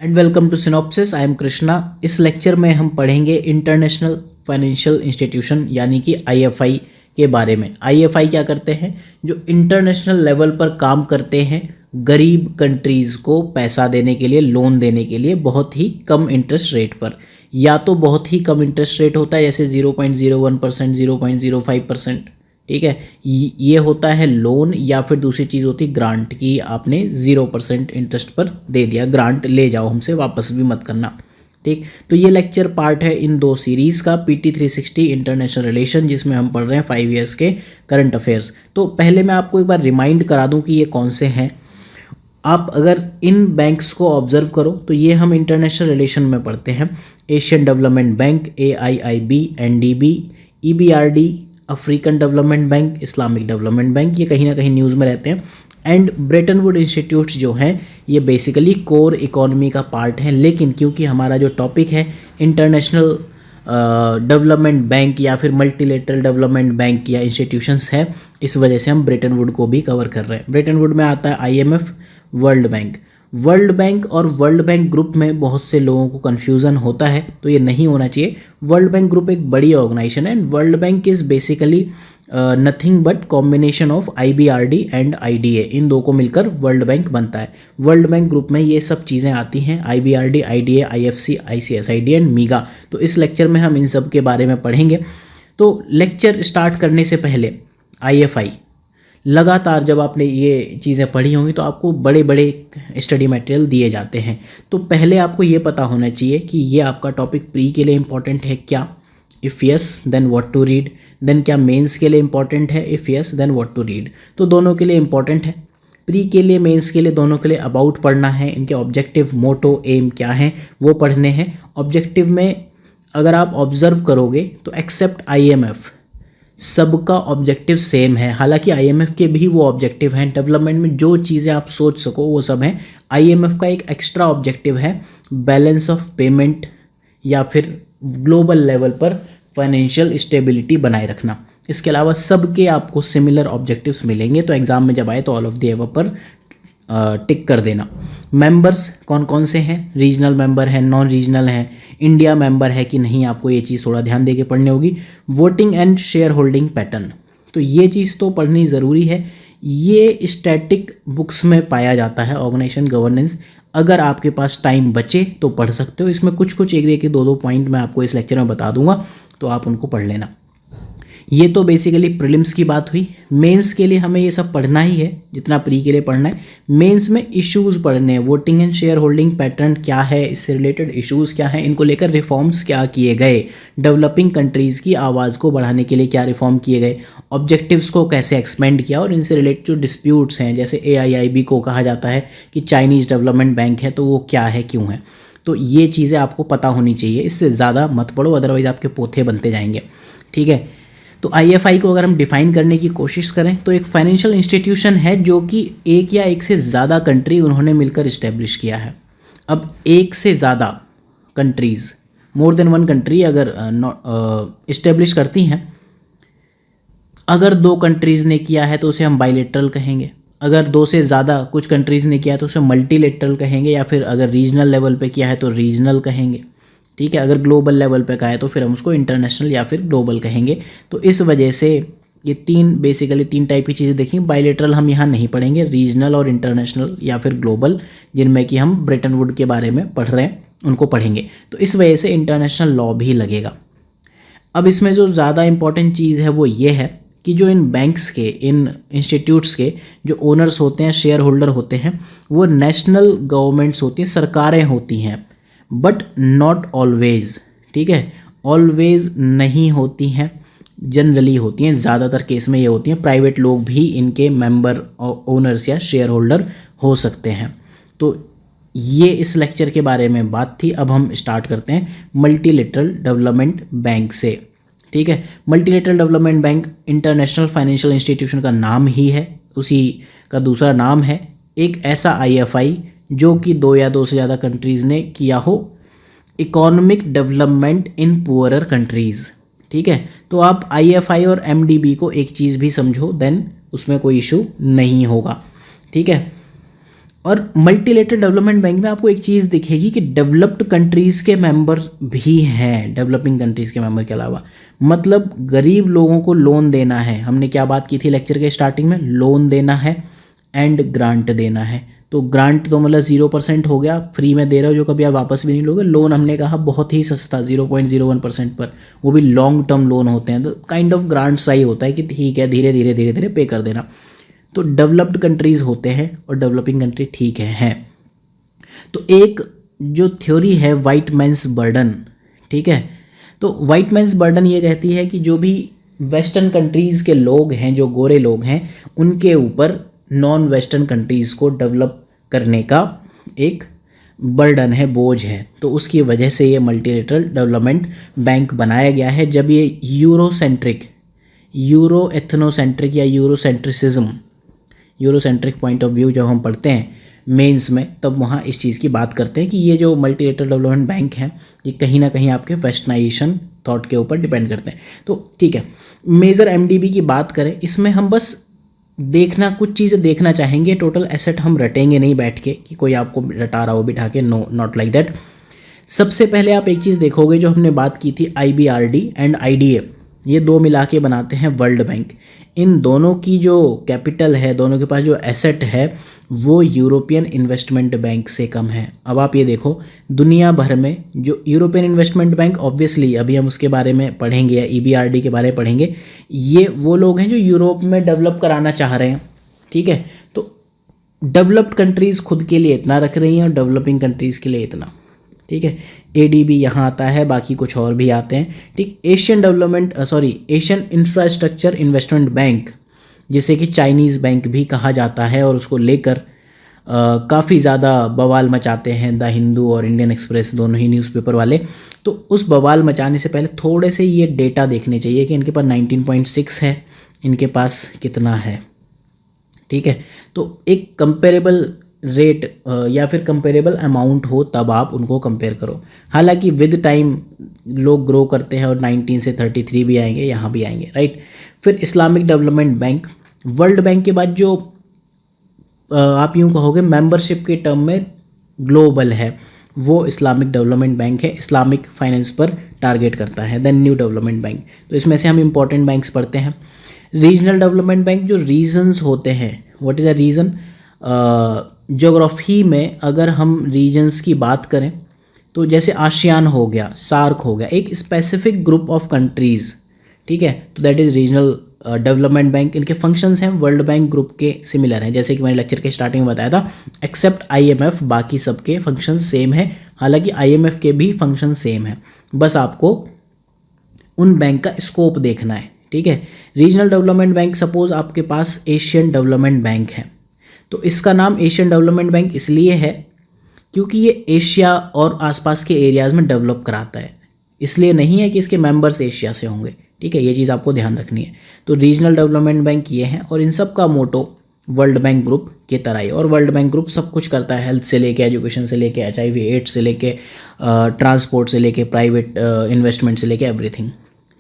And welcome to Synopsis. I am Krishna. इस lecture में हम पढ़ेंगे इंटरनेशनल फाइनेंशियल इंस्टीट्यूशन यानी कि आईएफआई के बारे में। आईएफआई क्या करते हैं? जो इंटरनेशनल लेवल पर काम करते हैं गरीब कंट्रीज़ को पैसा देने के लिए, लोन देने के लिए बहुत ही कम इंटरेस्ट रेट पर। या तो बहुत ही कम इंटरेस्ट रेट होता है जैसे 0.01%, 0.05%, ठीक है, ये होता है लोन। या फिर दूसरी चीज़ होती है ग्रांट की, आपने 0% इंटरेस्ट पर दे दिया, ग्रांट ले जाओ हमसे, वापस भी मत करना। ठीक, तो ये लेक्चर पार्ट है इन दो सीरीज़ का, PT 360 इंटरनेशनल रिलेशन, जिसमें हम पढ़ रहे हैं 5 ईयर्स के करंट अफेयर्स। तो पहले मैं आपको एक बार रिमाइंड करा दूं कि ये कौन से हैं। आप अगर इन बैंक्स को ऑब्जर्व करो तो ये हम इंटरनेशनल रिलेशन में पढ़ते हैं। Asian development bank AIIB, NDB, EBRD, African Development bank, Islamic development bank, ये कहीं ना कहीं न्यूज़ में रहते हैं। एंड ब्रेटन वुड इंस्टीट्यूट्स जो हैं ये बेसिकली कोर इकोनॉमी का पार्ट है, लेकिन क्योंकि हमारा जो टॉपिक है इंटरनेशनल डेवलपमेंट बैंक या फिर मल्टीलेटरल डेवलपमेंट बैंक या इंस्टीट्यूशंस है, इस वजह से हम ब्रेटन वुड को भी कवर कर रहे हैं। ब्रेटन वुड में आता है IMF, world bank. World bank और वर्ल्ड बैंक ग्रुप में बहुत से लोगों को कन्फ्यूज़न होता है, तो ये नहीं होना चाहिए। वर्ल्ड बैंक ग्रुप एक बड़ी ऑर्गेनाइजेशन है and world bank is basically nothing but combination of IBRD and IDA, इन दो को मिलकर वर्ल्ड बैंक बनता है। वर्ल्ड बैंक ग्रुप में ये सब चीज़ें आती हैं, IBRD, IDA, IFC, ICSID and MIGA. तो इस लेक्चर में हम इन सब के बारे में पढ़ेंगे। तो लेक्चर स्टार्ट करने से पहले IFI, लगातार जब आपने ये चीज़ें पढ़ी होंगी तो आपको बड़े बड़े स्टडी मटेरियल दिए जाते हैं। तो पहले आपको ये पता होना चाहिए कि ये आपका टॉपिक प्री के लिए इम्पॉर्टेंट है क्या, if yes then what to read, then क्या मेंस के लिए इम्पॉर्टेंट है, if yes then what to read. तो दोनों के लिए इम्पॉर्टेंट है, प्री के लिए, मेंस के लिए, दोनों के लिए अबाउट पढ़ना है। इनके ऑब्जेक्टिव, मोटो, एम क्या हैं वो पढ़ने हैं। ऑब्जेक्टिव में अगर आप ऑब्जर्व करोगे तो एक्सेप्ट IMF सबका ऑब्जेक्टिव सेम है। हालांकि IMF के भी वो ऑब्जेक्टिव हैं, डेवलपमेंट में जो चीज़ें आप सोच सको वो सब हैं। IMF का एक एक्स्ट्रा ऑब्जेक्टिव है बैलेंस ऑफ पेमेंट या फिर ग्लोबल लेवल पर फाइनेंशियल स्टेबिलिटी बनाए रखना। इसके अलावा सबके आपको सिमिलर ऑब्जेक्टिव्स मिलेंगे, तो एग्जाम में जब आए तो ऑल ऑफ द एबव पर टिक कर देना। मेंबर्स कौन कौन से हैं? रीजनल मेंबर हैं, नॉन रीजनल हैं, इंडिया मेंबर है कि नहीं, आपको ये चीज़ थोड़ा ध्यान दे के पढ़नी होगी। Voting and share holding pattern, तो ये चीज़ तो पढ़नी ज़रूरी है। ये स्टैटिक बुक्स में पाया जाता है, ऑर्गेनाइजेशन गवर्नेंस। अगर आपके पास टाइम बचे तो पढ़ सकते हो, इसमें कुछ कुछ एक दो पॉइंट मैं आपको इस लेक्चर में बता दूंगा, तो आप उनको पढ़ लेना। ये तो बेसिकली प्रीलिम्स की बात हुई। मेंस के लिए हमें ये सब पढ़ना ही है जितना प्री के लिए पढ़ना है। मेंस में इश्यूज पढ़ने हैं, voting and share holding pattern क्या है, इससे रिलेटेड इश्यूज़ क्या हैं, इनको लेकर रिफॉर्म्स क्या किए गए, डेवलपिंग कंट्रीज़ की आवाज़ को बढ़ाने के लिए क्या रिफॉर्म किए गए, ऑब्जेक्टिव्स को कैसे एक्सपेंड किया, और इनसे रिलेटेड जो डिस्प्यूट्स हैं, जैसे AIIB को कहा जाता है कि चाइनीज़ डेवलपमेंट बैंक है, तो वो क्या है, क्यों है। तो ये चीज़ें आपको पता होनी चाहिए, इससे ज़्यादा मत पढ़ो, अदरवाइज़ आपके पोथे बनते जाएंगे। ठीक है, तो IFI को अगर हम डिफाइन करने की कोशिश करें तो एक फाइनेंशियल इंस्टीट्यूशन है जो कि एक या एक से ज़्यादा कंट्री उन्होंने मिलकर इस्टेब्लिश किया है। अब एक से ज़्यादा countries, more than one country अगर इस्टेब्लिश करती हैं, अगर 2 कंट्रीज़ ने किया है तो उसे हम बाइलेटरल कहेंगे। अगर 2 से ज़्यादा कुछ कंट्रीज़ ने किया है तो उसे मल्टीलेटरल कहेंगे, या फिर अगर रीजनल लेवल पे किया है तो रीजनल कहेंगे। ठीक है, अगर ग्लोबल लेवल पे का है तो फिर हम उसको इंटरनेशनल या फिर ग्लोबल कहेंगे। तो इस वजह से ये बेसिकली तीन टाइप की चीज़ें देखेंगे। बायलेटरल हम यहाँ नहीं पढ़ेंगे, रीजनल और इंटरनेशनल या फिर ग्लोबल, जिनमें कि हम ब्रेटन वुड के बारे में पढ़ रहे हैं, उनको पढ़ेंगे। तो इस वजह से इंटरनेशनल लॉ भी लगेगा। अब इसमें जो ज़्यादा इंपॉर्टेंट चीज़ है वो ये है कि जो इन बैंक्स के, इन इंस्टीट्यूट्स के जो ओनर्स होते हैं, शेयर होल्डर होते हैं, वो नेशनल गवर्नमेंट्स होती हैं, सरकारें होती हैं, बट नॉट ऑलवेज। ठीक है, ऑलवेज नहीं होती हैं, जनरली होती हैं। ज़्यादातर केस में ये होती हैं, प्राइवेट लोग भी इनके मेंबर, ओनर्स या शेयर होल्डर हो सकते हैं। तो ये इस लेक्चर के बारे में बात थी। अब हम स्टार्ट करते हैं मल्टीलेटरल डेवलपमेंट बैंक से। ठीक है, multilateral development bank international financial institution का नाम ही है, उसी का दूसरा नाम है। एक ऐसा IFI जो कि 2 या 2 से ज़्यादा कंट्रीज़ ने किया हो economic development in poorer countries. ठीक है, तो आप IFI और MDB को एक चीज़ भी समझो, देन उसमें कोई इशू नहीं होगा। ठीक है, और मल्टीलेटरल डेवलपमेंट बैंक में आपको एक चीज़ दिखेगी कि डेवलप्ड कंट्रीज़ के मेंबर भी हैं, डेवलपिंग कंट्रीज़ के मेंबर के अलावा। मतलब गरीब लोगों को लोन देना है, हमने क्या बात की थी लेक्चर के स्टार्टिंग में, लोन देना है एंड ग्रांट देना है। तो ग्रांट तो मतलब 0% हो गया, फ्री में दे रहे हो जो कभी आप वापस भी नहीं लोगे। लोन हमने कहा बहुत ही सस्ता 0.01% पर, वो भी लॉन्ग टर्म लोन होते हैं, तो काइंड ऑफ ग्रांट सा ही होता है कि ठीक है धीरे धीरे धीरे धीरे पे कर देना। तो डेवलप्ड कंट्रीज़ होते हैं और डेवलपिंग कंट्री ठीक है। तो एक जो थ्योरी है वाइट मैन्स बर्डन, ठीक है, तो वाइट मैन्स बर्डन ये कहती है कि जो भी वेस्टर्न कंट्रीज़ के लोग हैं, जो गोरे लोग हैं, उनके ऊपर नॉन वेस्टर्न कंट्रीज़ को डेवलप करने का एक बर्डन है, बोझ है। तो उसकी वजह से ये मल्टीलेटरल डेवलपमेंट बैंक बनाया गया है। जब ये यूरो एथनोसेंट्रिक या यूरोसेंट्रिक पॉइंट ऑफ व्यू जब हम पढ़ते हैं मेंस में, तब वहाँ इस चीज़ की बात करते हैं कि ये जो मल्टीलेटरल डेवलपमेंट बैंक हैं ये कहीं ना कहीं आपके वेस्टर्नाइजेशन थॉट के ऊपर डिपेंड करते हैं। तो ठीक है, मेजर एमडीबी की बात करें, इसमें हम बस देखना, कुछ चीज़ें देखना चाहेंगे। टोटल एसेट हम रटेंगे नहीं बैठ के कि कोई आपको रटा रहा हो बिठा के, नो, नॉट लाइक दैट। सबसे पहले आप एक चीज़ देखोगे जो हमने बात की थी, IBRD एंड IDA, ये दो मिला के बनाते हैं वर्ल्ड बैंक। इन दोनों की जो कैपिटल है, दोनों के पास जो एसेट है, वो यूरोपियन इन्वेस्टमेंट बैंक से कम है। अब आप ये देखो, दुनिया भर में जो यूरोपियन इन्वेस्टमेंट बैंक, ऑब्वियसली अभी हम उसके बारे में पढ़ेंगे या EBRD के बारे में पढ़ेंगे, ये वो लोग हैं जो यूरोप में डेवलप कराना चाह रहे हैं, ठीक है। तो डेवलप्ड कंट्रीज़ खुद के लिए इतना रख रही हैं और डेवलपिंग कंट्रीज़ के लिए इतना, ठीक है। ADB यहाँ आता है, बाकी कुछ और भी आते हैं, ठीक। एशियन इंफ्रास्ट्रक्चर इन्वेस्टमेंट बैंक, जिसे कि चाइनीज़ बैंक भी कहा जाता है, और उसको लेकर काफ़ी ज़्यादा बवाल मचाते हैं द हिंदू और इंडियन एक्सप्रेस, दोनों ही न्यूज़पेपर वाले। तो उस बवाल मचाने से पहले थोड़े से ये डेटा देखने चाहिए कि इनके पास 19.6 है, इनके पास कितना है, ठीक है। तो एक कंपेरेबल रेट या फिर कंपेरेबल अमाउंट हो तब आप उनको कंपेयर करो। हालांकि विद टाइम लोग ग्रो करते हैं और 19 से 33 भी आएंगे, यहाँ भी आएंगे, राइट। फिर Islamic development bank, world bank के बाद जो आप यूँ कहोगे मेंबरशिप के टर्म में ग्लोबल है, वो इस्लामिक डेवलपमेंट बैंक है, इस्लामिक फाइनेंस पर टारगेट करता है। देन न्यू डेवलपमेंट बैंक, तो इसमें से हम इंपॉर्टेंट बैंक्स पढ़ते हैं। रीजनल डेवलपमेंट बैंक, जो रीजन्स होते हैं, what is a region, geography में अगर हम रीजन्स की बात करें तो जैसे आसियान हो गया, सार्क हो गया, एक स्पेसिफिक ग्रुप ऑफ कंट्रीज़, ठीक है, तो that is regional development bank. इनके फंक्शंस हैं वर्ल्ड बैंक ग्रुप के सिमिलर हैं, जैसे कि मैंने लेक्चर के स्टार्टिंग में बताया था, एक्सेप्ट IMF, बाकी सबके फंक्शन सेम है। हालांकि IMF के भी फंक्शन सेम है, बस आपको उन बैंक का स्कोप देखना है, ठीक है। रीजनल डेवलपमेंट बैंक, सपोज आपके पास एशियन डेवलपमेंट बैंक है, तो इसका नाम एशियन डेवलपमेंट बैंक इसलिए है क्योंकि ये एशिया और आसपास के एरियाज़ में डेवलप कराता है, इसलिए नहीं है कि इसके मेंबर्स एशिया से होंगे, ठीक है। ये चीज़ आपको ध्यान रखनी है। तो रीजनल डेवलपमेंट बैंक ये हैं, और इन सब का मोटो वर्ल्ड बैंक ग्रुप की तरह ही, और वर्ल्ड बैंक ग्रुप सब कुछ करता है, हेल्थ से लेके, एजुकेशन से लेके, HIV एड्स से लेके, ट्रांसपोर्ट से लेके, प्राइवेट इन्वेस्टमेंट से लेके, एवरीथिंग,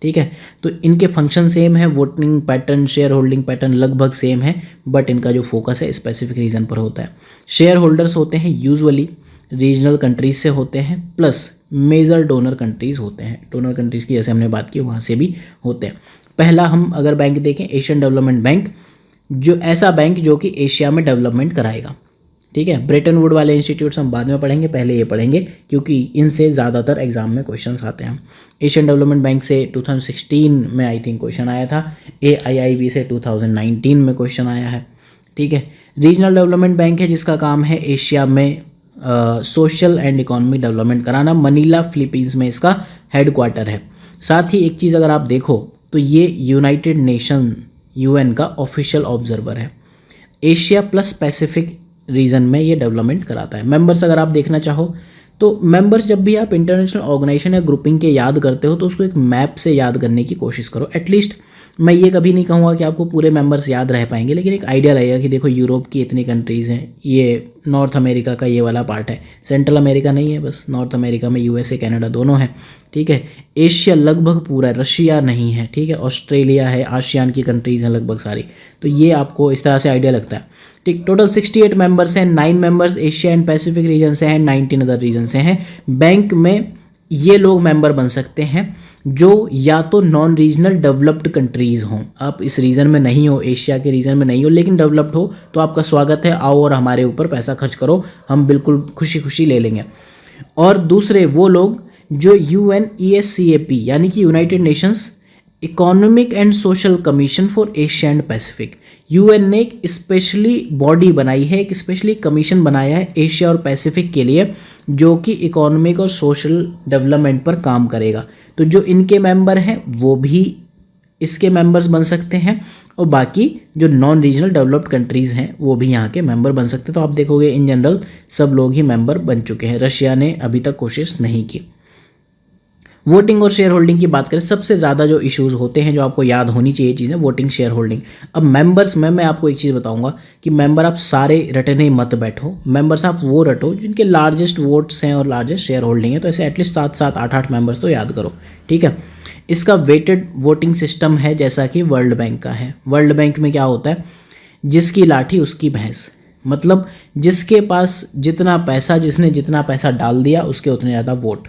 ठीक है। तो इनके फंक्शन सेम है, voting pattern, share holding pattern लगभग सेम है, बट इनका जो फोकस है स्पेसिफिक रीजन पर होता है। शेयर होल्डर्स होते हैं यूजुअली रीजनल कंट्रीज से होते हैं, प्लस मेजर डोनर कंट्रीज़ होते हैं। डोनर कंट्रीज़ की जैसे हमने बात की वहाँ से भी होते हैं। पहला हम अगर बैंक देखें, एशियन डेवलपमेंट बैंक, जो ऐसा बैंक जो कि एशिया में डेवलपमेंट कराएगा, ठीक है। ब्रेटन वुड वाले इंस्टीट्यूट्स हम बाद में पढ़ेंगे, पहले ये पढ़ेंगे क्योंकि इनसे ज़्यादातर एग्जाम में क्वेश्चंस आते हैं। एशियन डेवलपमेंट बैंक से 2016 में आई थिंक क्वेश्चन आया था, AIIB से 2019 में क्वेश्चन आया है, ठीक है। रीजनल डेवलपमेंट बैंक है जिसका काम है एशिया में सोशल एंड इकोनॉमिक डेवलपमेंट कराना। मनीला फिलीपींस में इसका हेडक्वार्टर है। साथ ही एक चीज़ अगर आप देखो तो ये यूनाइटेड नेशन UN का ऑफिशियल ऑब्जर्वर है। एशिया प्लस पैसिफिक रीजन में ये डेवलपमेंट कराता है। मेंबर्स अगर आप देखना चाहो तो मेंबर्स, जब भी आप इंटरनेशनल ऑर्गेनाइजेशन या ग्रुपिंग के याद करते हो तो उसको एक मैप से याद करने की कोशिश करो। एटलीस्ट मैं ये कभी नहीं कहूँगा कि आपको पूरे मेंबर्स याद रह पाएंगे, लेकिन एक आइडिया लगेगा कि देखो यूरोप की इतनी कंट्रीज़ हैं, ये नॉर्थ अमेरिका का ये वाला पार्ट है, सेंट्रल अमेरिका नहीं है, बस नॉर्थ अमेरिका में यूएसए कनाडा दोनों हैं, ठीक है। एशिया लगभग पूरा है, रशिया नहीं है, ठीक है, ऑस्ट्रेलिया है, आसियान की कंट्रीज़ हैं लगभग सारी। तो ये आपको इस तरह से आइडिया लगता है, ठीक। टोटल 68 मेंबर्स हैं, 9 members Asia and Pacific region से हैं, 19 अदर रीजन से हैं। बैंक में ये लोग मेंबर बन सकते हैं जो या तो नॉन रीजनल डेवलप्ड कंट्रीज़ हों, आप इस रीजन में नहीं हो, एशिया के रीजन में नहीं हो, लेकिन डेवलप्ड हो तो आपका स्वागत है, आओ और हमारे ऊपर पैसा खर्च करो, हम बिल्कुल खुशी खुशी ले लेंगे। और दूसरे वो लोग जो UNESCAP यानी कि United Nations economic and social commission for Asia and Pacific, UN ने एक स्पेशली बॉडी बनाई है, एक स्पेशली कमीशन बनाया है एशिया और पैसिफिक के लिए, जो कि इकोनॉमिक और सोशल डेवलपमेंट पर काम करेगा। तो जो इनके मेंबर हैं वो भी इसके मेंबर्स बन सकते हैं, और बाकी जो नॉन रीजनल डेवलप्ड कंट्रीज़ हैं वो भी यहाँ के मेंबर बन सकते हैं। तो आप देखोगे इन जनरल सब लोग ही मेंबर बन चुके हैं, रशिया ने अभी तक कोशिश नहीं की। वोटिंग और शेयर होल्डिंग की बात करें, सबसे ज़्यादा जो इश्यूज़ होते हैं जो आपको याद होनी चाहिए चीज़ें, वोटिंग शेयर होल्डिंग। अब मेंबर्स में मैं आपको एक चीज़ बताऊंगा कि मेंबर आप सारे रटने मत बैठो, मेंबर्स आप वो रटो जिनके लार्जेस्ट वोट्स हैं और लार्जेस्ट शेयर होल्डिंग है। तो ऐसे एटलीस्ट 7-7, 8-8 मेंबर्स तो याद करो, ठीक है। इसका वेटेड वोटिंग सिस्टम है जैसा कि वर्ल्ड बैंक का है। वर्ल्ड बैंक में क्या होता है, जिसकी लाठी उसकी भैंस, मतलब जिसके पास जितना पैसा, जिसने जितना पैसा डाल दिया उसके उतने ज़्यादा वोट,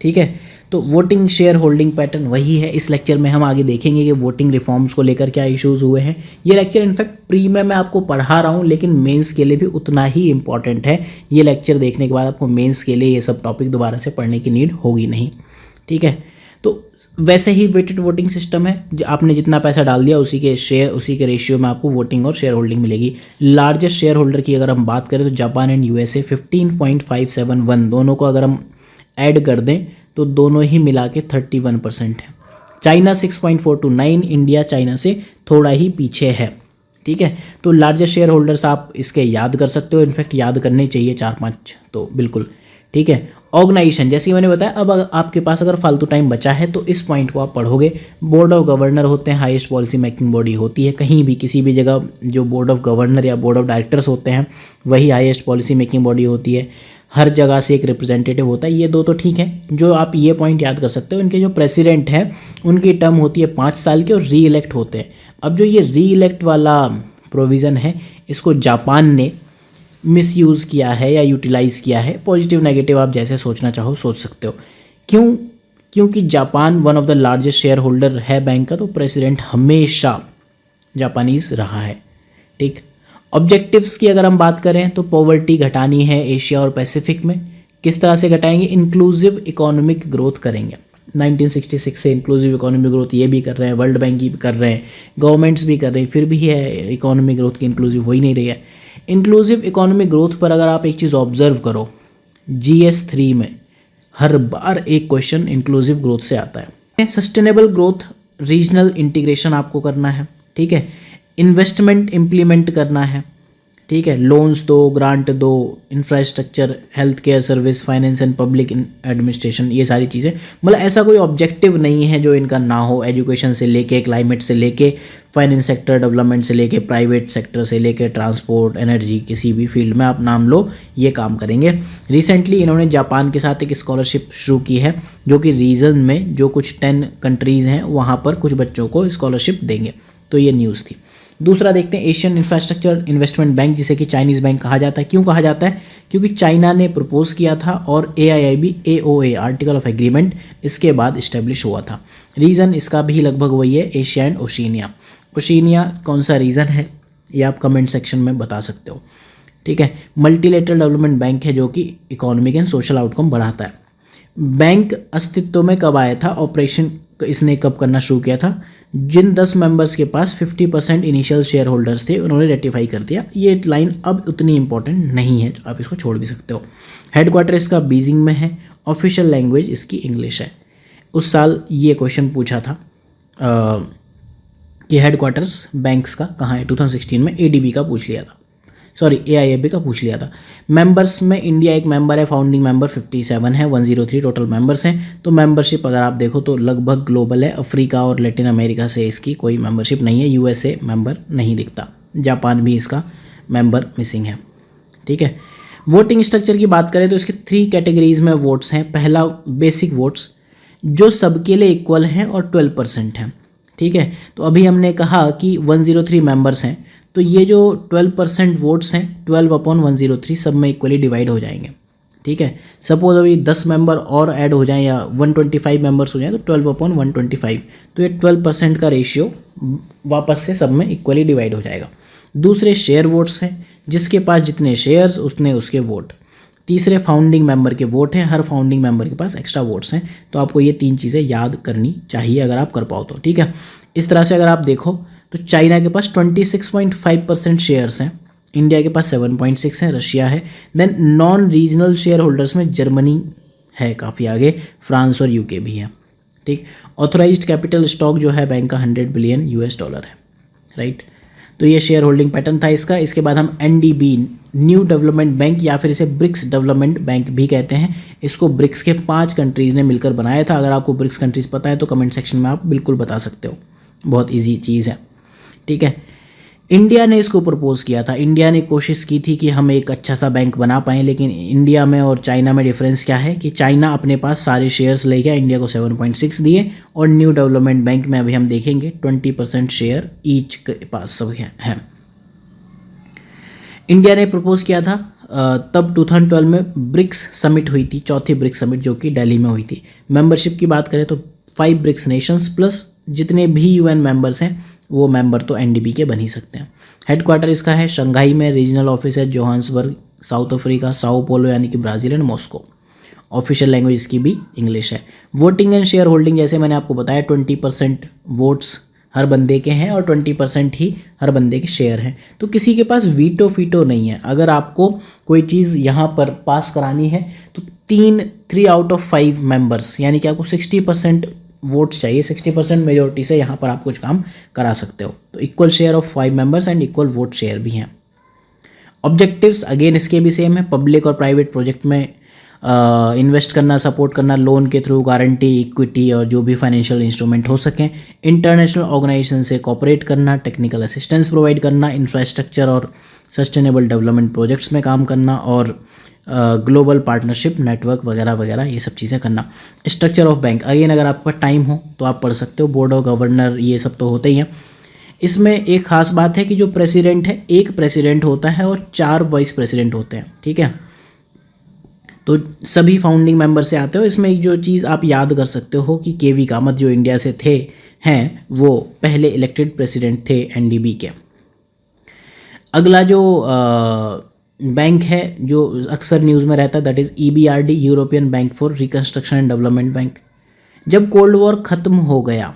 ठीक है। तो वोटिंग शेयर होल्डिंग पैटर्न वही है। इस लेक्चर में हम आगे देखेंगे कि वोटिंग रिफॉर्म्स को लेकर क्या इश्यूज हुए हैं। ये लेक्चर इनफैक्ट प्री में मैं आपको पढ़ा रहा हूँ, लेकिन मेंस के लिए भी उतना ही इंपॉर्टेंट है। ये लेक्चर देखने के बाद आपको मेंस के लिए ये सब टॉपिक दोबारा से पढ़ने की नीड होगी नहीं, ठीक है। तो वैसे ही वेटेड वोटिंग सिस्टम है, आपने जितना पैसा डाल दिया उसी के शेयर, उसी के रेशियो में आपको वोटिंग और शेयर होल्डिंग मिलेगी। लार्जेस्ट शेयर होल्डर की अगर हम बात करें तो जापान एंड USA 15.571, दोनों को अगर हम ऐड कर दें तो दोनों ही मिला के 31% है। चाइना 6.429, इंडिया चाइना से थोड़ा ही पीछे है, ठीक है। तो लार्जेस्ट शेयर होल्डर्स आप इसके याद कर सकते हो, इनफैक्ट याद करने चाहिए 4-5 तो बिल्कुल, ठीक है। ऑर्गेनाइजेशन जैसे कि मैंने बताया, अब आपके पास अगर फालतू टाइम बचा है तो इस पॉइंट को आप पढ़ोगे। बोर्ड ऑफ गवर्नर होते हैं, हाईएस्ट पॉलिसी मेकिंग बॉडी होती है कहीं भी किसी भी जगह। जो बोर्ड ऑफ गवर्नर या बोर्ड ऑफ डायरेक्टर्स होते हैं वही हाईएस्ट पॉलिसी मेकिंग बॉडी होती है। हर जगह से एक रिप्रेजेंटेटिव होता है, ये दो तो ठीक है, जो आप ये पॉइंट याद कर सकते हो। इनके जो प्रेसिडेंट हैं उनकी टर्म होती है 5 साल की और री इलेक्ट होते हैं। अब जो ये री इलेक्ट वाला प्रोविज़न है इसको जापान ने मिसयूज़ किया है या यूटिलाइज़ किया है, पॉजिटिव नेगेटिव आप जैसे सोचना चाहो सोच सकते हो। क्यों? क्योंकि Japan one of the largest share holder है बैंक का, तो प्रेसिडेंट हमेशा जापानीज़ रहा है, ठीक। ऑब्जेक्टिव्स की अगर हम बात करें तो पॉवर्टी घटानी है एशिया और पैसिफिक में। किस तरह से घटाएंगे? इंक्लूसिव इकोनॉमिक ग्रोथ करेंगे। 1966 से इंक्लूसिव इकोनॉमिक ग्रोथ ये भी कर रहे हैं, वर्ल्ड बैंक भी कर रहे हैं, गवर्नमेंट्स भी कर रहे हैं, फिर भी है इकोनॉमिक ग्रोथ की इंक्लूसिव हो ही नहीं रही है। इंक्लूसिव इकोनॉमिक ग्रोथ पर अगर आप एक चीज़ ऑब्जर्व करो, GS3 में हर बार एक क्वेश्चन इंक्लूसिव ग्रोथ से आता है। सस्टेनेबल ग्रोथ, रीजनल इंटीग्रेशन आपको करना है, ठीक है। इन्वेस्टमेंट इम्प्लीमेंट करना है, ठीक है। लोन्स दो, ग्रांट दो, infrastructure, health care service, finance and public administration, ये सारी चीज़ें। मतलब ऐसा कोई ऑब्जेक्टिव नहीं है जो इनका ना हो। एजुकेशन से लेके, क्लाइमेट से लेके, फाइनेंस सेक्टर डेवलपमेंट से लेके, प्राइवेट सेक्टर से लेके, ट्रांसपोर्ट, एनर्जी, किसी भी फील्ड में आप नाम लो ये काम करेंगे। रिसेंटली इन्होंने जापान के साथ एक स्कॉलरशिप शुरू की है जो कि रीजन में जो कुछ 10 कंट्रीज़ हैं वहाँ पर कुछ बच्चों को स्कॉलरशिप देंगे। तो ये न्यूज़ थी। दूसरा देखते हैं एशियन इंफ्रास्ट्रक्चर इन्वेस्टमेंट बैंक, जिसे कि चाइनीज़ बैंक कहा जाता है। क्यों कहा जाता है? क्योंकि चाइना ने प्रपोज किया था और AIIB AOA article of agreement इसके बाद इस्टेब्लिश हुआ था। रीज़न इसका भी लगभग वही है, एशिया एंड ओशिनिया। ओशिनिया कौन सा रीज़न है ये आप कमेंट सेक्शन में बता सकते हो, ठीक है। मल्टीलेटरल डेवलपमेंट बैंक है जो कि इकोनॉमिक एंड सोशल आउटकम बढ़ाता है। बैंक अस्तित्व में कब आया था? ऑपरेशन इसने कब करना शुरू किया था? जिन 10 मेंबर्स के पास 50% इनिशियल शेयर होल्डर्स थे उन्होंने रेटिफाई कर दिया। ये लाइन अब उतनी इंपॉर्टेंट नहीं है, आप इसको छोड़ भी सकते हो। हेडक्वार्टर इसका बीजिंग में है, ऑफिशियल लैंग्वेज इसकी इंग्लिश है। उस साल ये क्वेश्चन पूछा था कि हेडक्वार्टर्स बैंक्स का कहाँ है, 2016 में ADB का पूछ लिया था। सॉरी AIFB का पूछ लिया था। मेंबर्स में इंडिया एक मेंबर है, फाउंडिंग मेंबर 57 है, 103 टोटल मेंबर्स हैं। तो मेंबरशिप अगर आप देखो तो लगभग ग्लोबल है। अफ्रीका और लैटिन अमेरिका से इसकी कोई मेंबरशिप नहीं है। USA मेंबर नहीं दिखता, जापान भी इसका मेंबर मिसिंग है, ठीक है। वोटिंग स्ट्रक्चर की बात करें तो इसके 3 कैटेगरीज में वोट्स हैं। पहला बेसिक वोट्स जो सबके लिए इक्वल हैं और 12% हैं, ठीक है। तो अभी हमने कहा कि 103 मेंबर्स हैं, तो ये जो 12% वोट्स हैं 12/103 सब में इक्वली डिवाइड हो जाएंगे, ठीक है। सपोज अभी 10 मेंबर और ऐड हो जाएं या 125 मेंबर्स हो जाएं तो 12/125, तो ये 12% का रेशियो वापस से सब में इक्वली डिवाइड हो जाएगा। दूसरे शेयर वोट्स हैं, जिसके पास जितने शेयर्स उतने उसके वोट। तीसरे फाउंडिंग मेंबर के वोट हैं, हर फाउंडिंग मेंबर के पास एक्स्ट्रा वोट्स हैं। तो आपको ये 3 चीज़ें याद करनी चाहिए अगर आप कर पाओ तो, ठीक है। इस तरह से अगर आप देखो तो चाइना के पास 26.5% शेयर्स हैं, इंडिया के पास 7.6 हैं, रशिया है। Then non regional share holders में जर्मनी है काफ़ी आगे, फ्रांस और UK भी है, ठीक। ऑथोराइज्ड कैपिटल स्टॉक जो है बैंक का $100 बिलियन है, राइट। तो ये शेयर होल्डिंग पैटर्न था इसका। इसके बाद हम NDB न्यू डेवलपमेंट बैंक या फिर इसे ब्रिक्स डेवलपमेंट बैंक भी कहते हैं। इसको ब्रिक्स के 5 कंट्रीज़ ने मिलकर बनाया था। अगर आपको ब्रिक्स कंट्रीज़ पता है तो कमेंट सेक्शन में आप बिल्कुल बता सकते हो, बहुत ईजी चीज़ है, ठीक है। इंडिया ने इसको प्रपोज किया था। इंडिया ने कोशिश की थी कि हम एक अच्छा सा बैंक बना पाएँ, लेकिन इंडिया में और चाइना में डिफरेंस क्या है कि चाइना अपने पास सारे शेयर्स ले गया, इंडिया को 7.6 दिए, और न्यू डेवलपमेंट बैंक में अभी हम देखेंगे 20% शेयर ईच के पास सब है। इंडिया ने प्रपोज किया था तब 2012 में ब्रिक्स समिट हुई थी, चौथी ब्रिक्स समिट जो कि दिल्ली में हुई थी। मेंबरशिप की बात करें तो 5 ब्रिक्स नेशंस प्लस जितने भी UN मेंबर्स हैं वो मेंबर तो NDB के बन ही सकते हैं। हेडक्वार्टर इसका है शंघाई में, रीजनल ऑफिस है Johannesburg, south Africa, Sao Paulo यानी कि Brazil and Moscow. Official language इसकी भी इंग्लिश है। वोटिंग एंड शेयर होल्डिंग जैसे मैंने आपको बताया 20% वोट्स हर बंदे के हैं और 20% ही हर बंदे के शेयर हैं। तो किसी के पास वीटो फीटो नहीं है। अगर आपको कोई चीज़ यहाँ पर पास करानी है तो 3 आउट ऑफ 5 मेंबर्स यानी कि आपको 60% वोट चाहिए, 60% मेजोरिटी से यहाँ पर आप कुछ काम करा सकते हो। तो equal share of 5 members and equal vote share भी हैं। ऑब्जेक्टिव्स अगेन इसके भी सेम है, पब्लिक और प्राइवेट प्रोजेक्ट में इन्वेस्ट करना, सपोर्ट करना, लोन के थ्रू, गारंटी, इक्विटी और जो भी फाइनेंशियल इंस्ट्रूमेंट हो सकें, इंटरनेशनल ऑर्गेनाइजेशन से कोऑपरेट करना, टेक्निकल असिस्टेंस प्रोवाइड करना, इंफ्रास्ट्रक्चर और सस्टेनेबल डेवलपमेंट प्रोजेक्ट्स में काम करना और ग्लोबल पार्टनरशिप नेटवर्क वगैरह वगैरह ये सब चीज़ें करना। स्ट्रक्चर ऑफ बैंक अगेन अगर आपका टाइम हो तो आप पढ़ सकते हो, बोर्ड ऑफ गवर्नर ये सब तो होते ही हैं। इसमें एक ख़ास बात है कि जो प्रेसिडेंट है, एक प्रेसिडेंट होता है और 4 वाइस प्रेसिडेंट होते हैं, ठीक है। तो सभी फाउंडिंग मेंबर से आते हो। इसमें एक जो चीज़ आप याद कर सकते हो कि KV कामत जो इंडिया से हैं वो पहले इलेक्टेड प्रेसिडेंट थे NDB के। अगला जो बैंक है जो अक्सर न्यूज़ में रहता है that is EBRD, European bank for reconstruction and development bank. जब कोल्ड वॉर ख़त्म हो गया,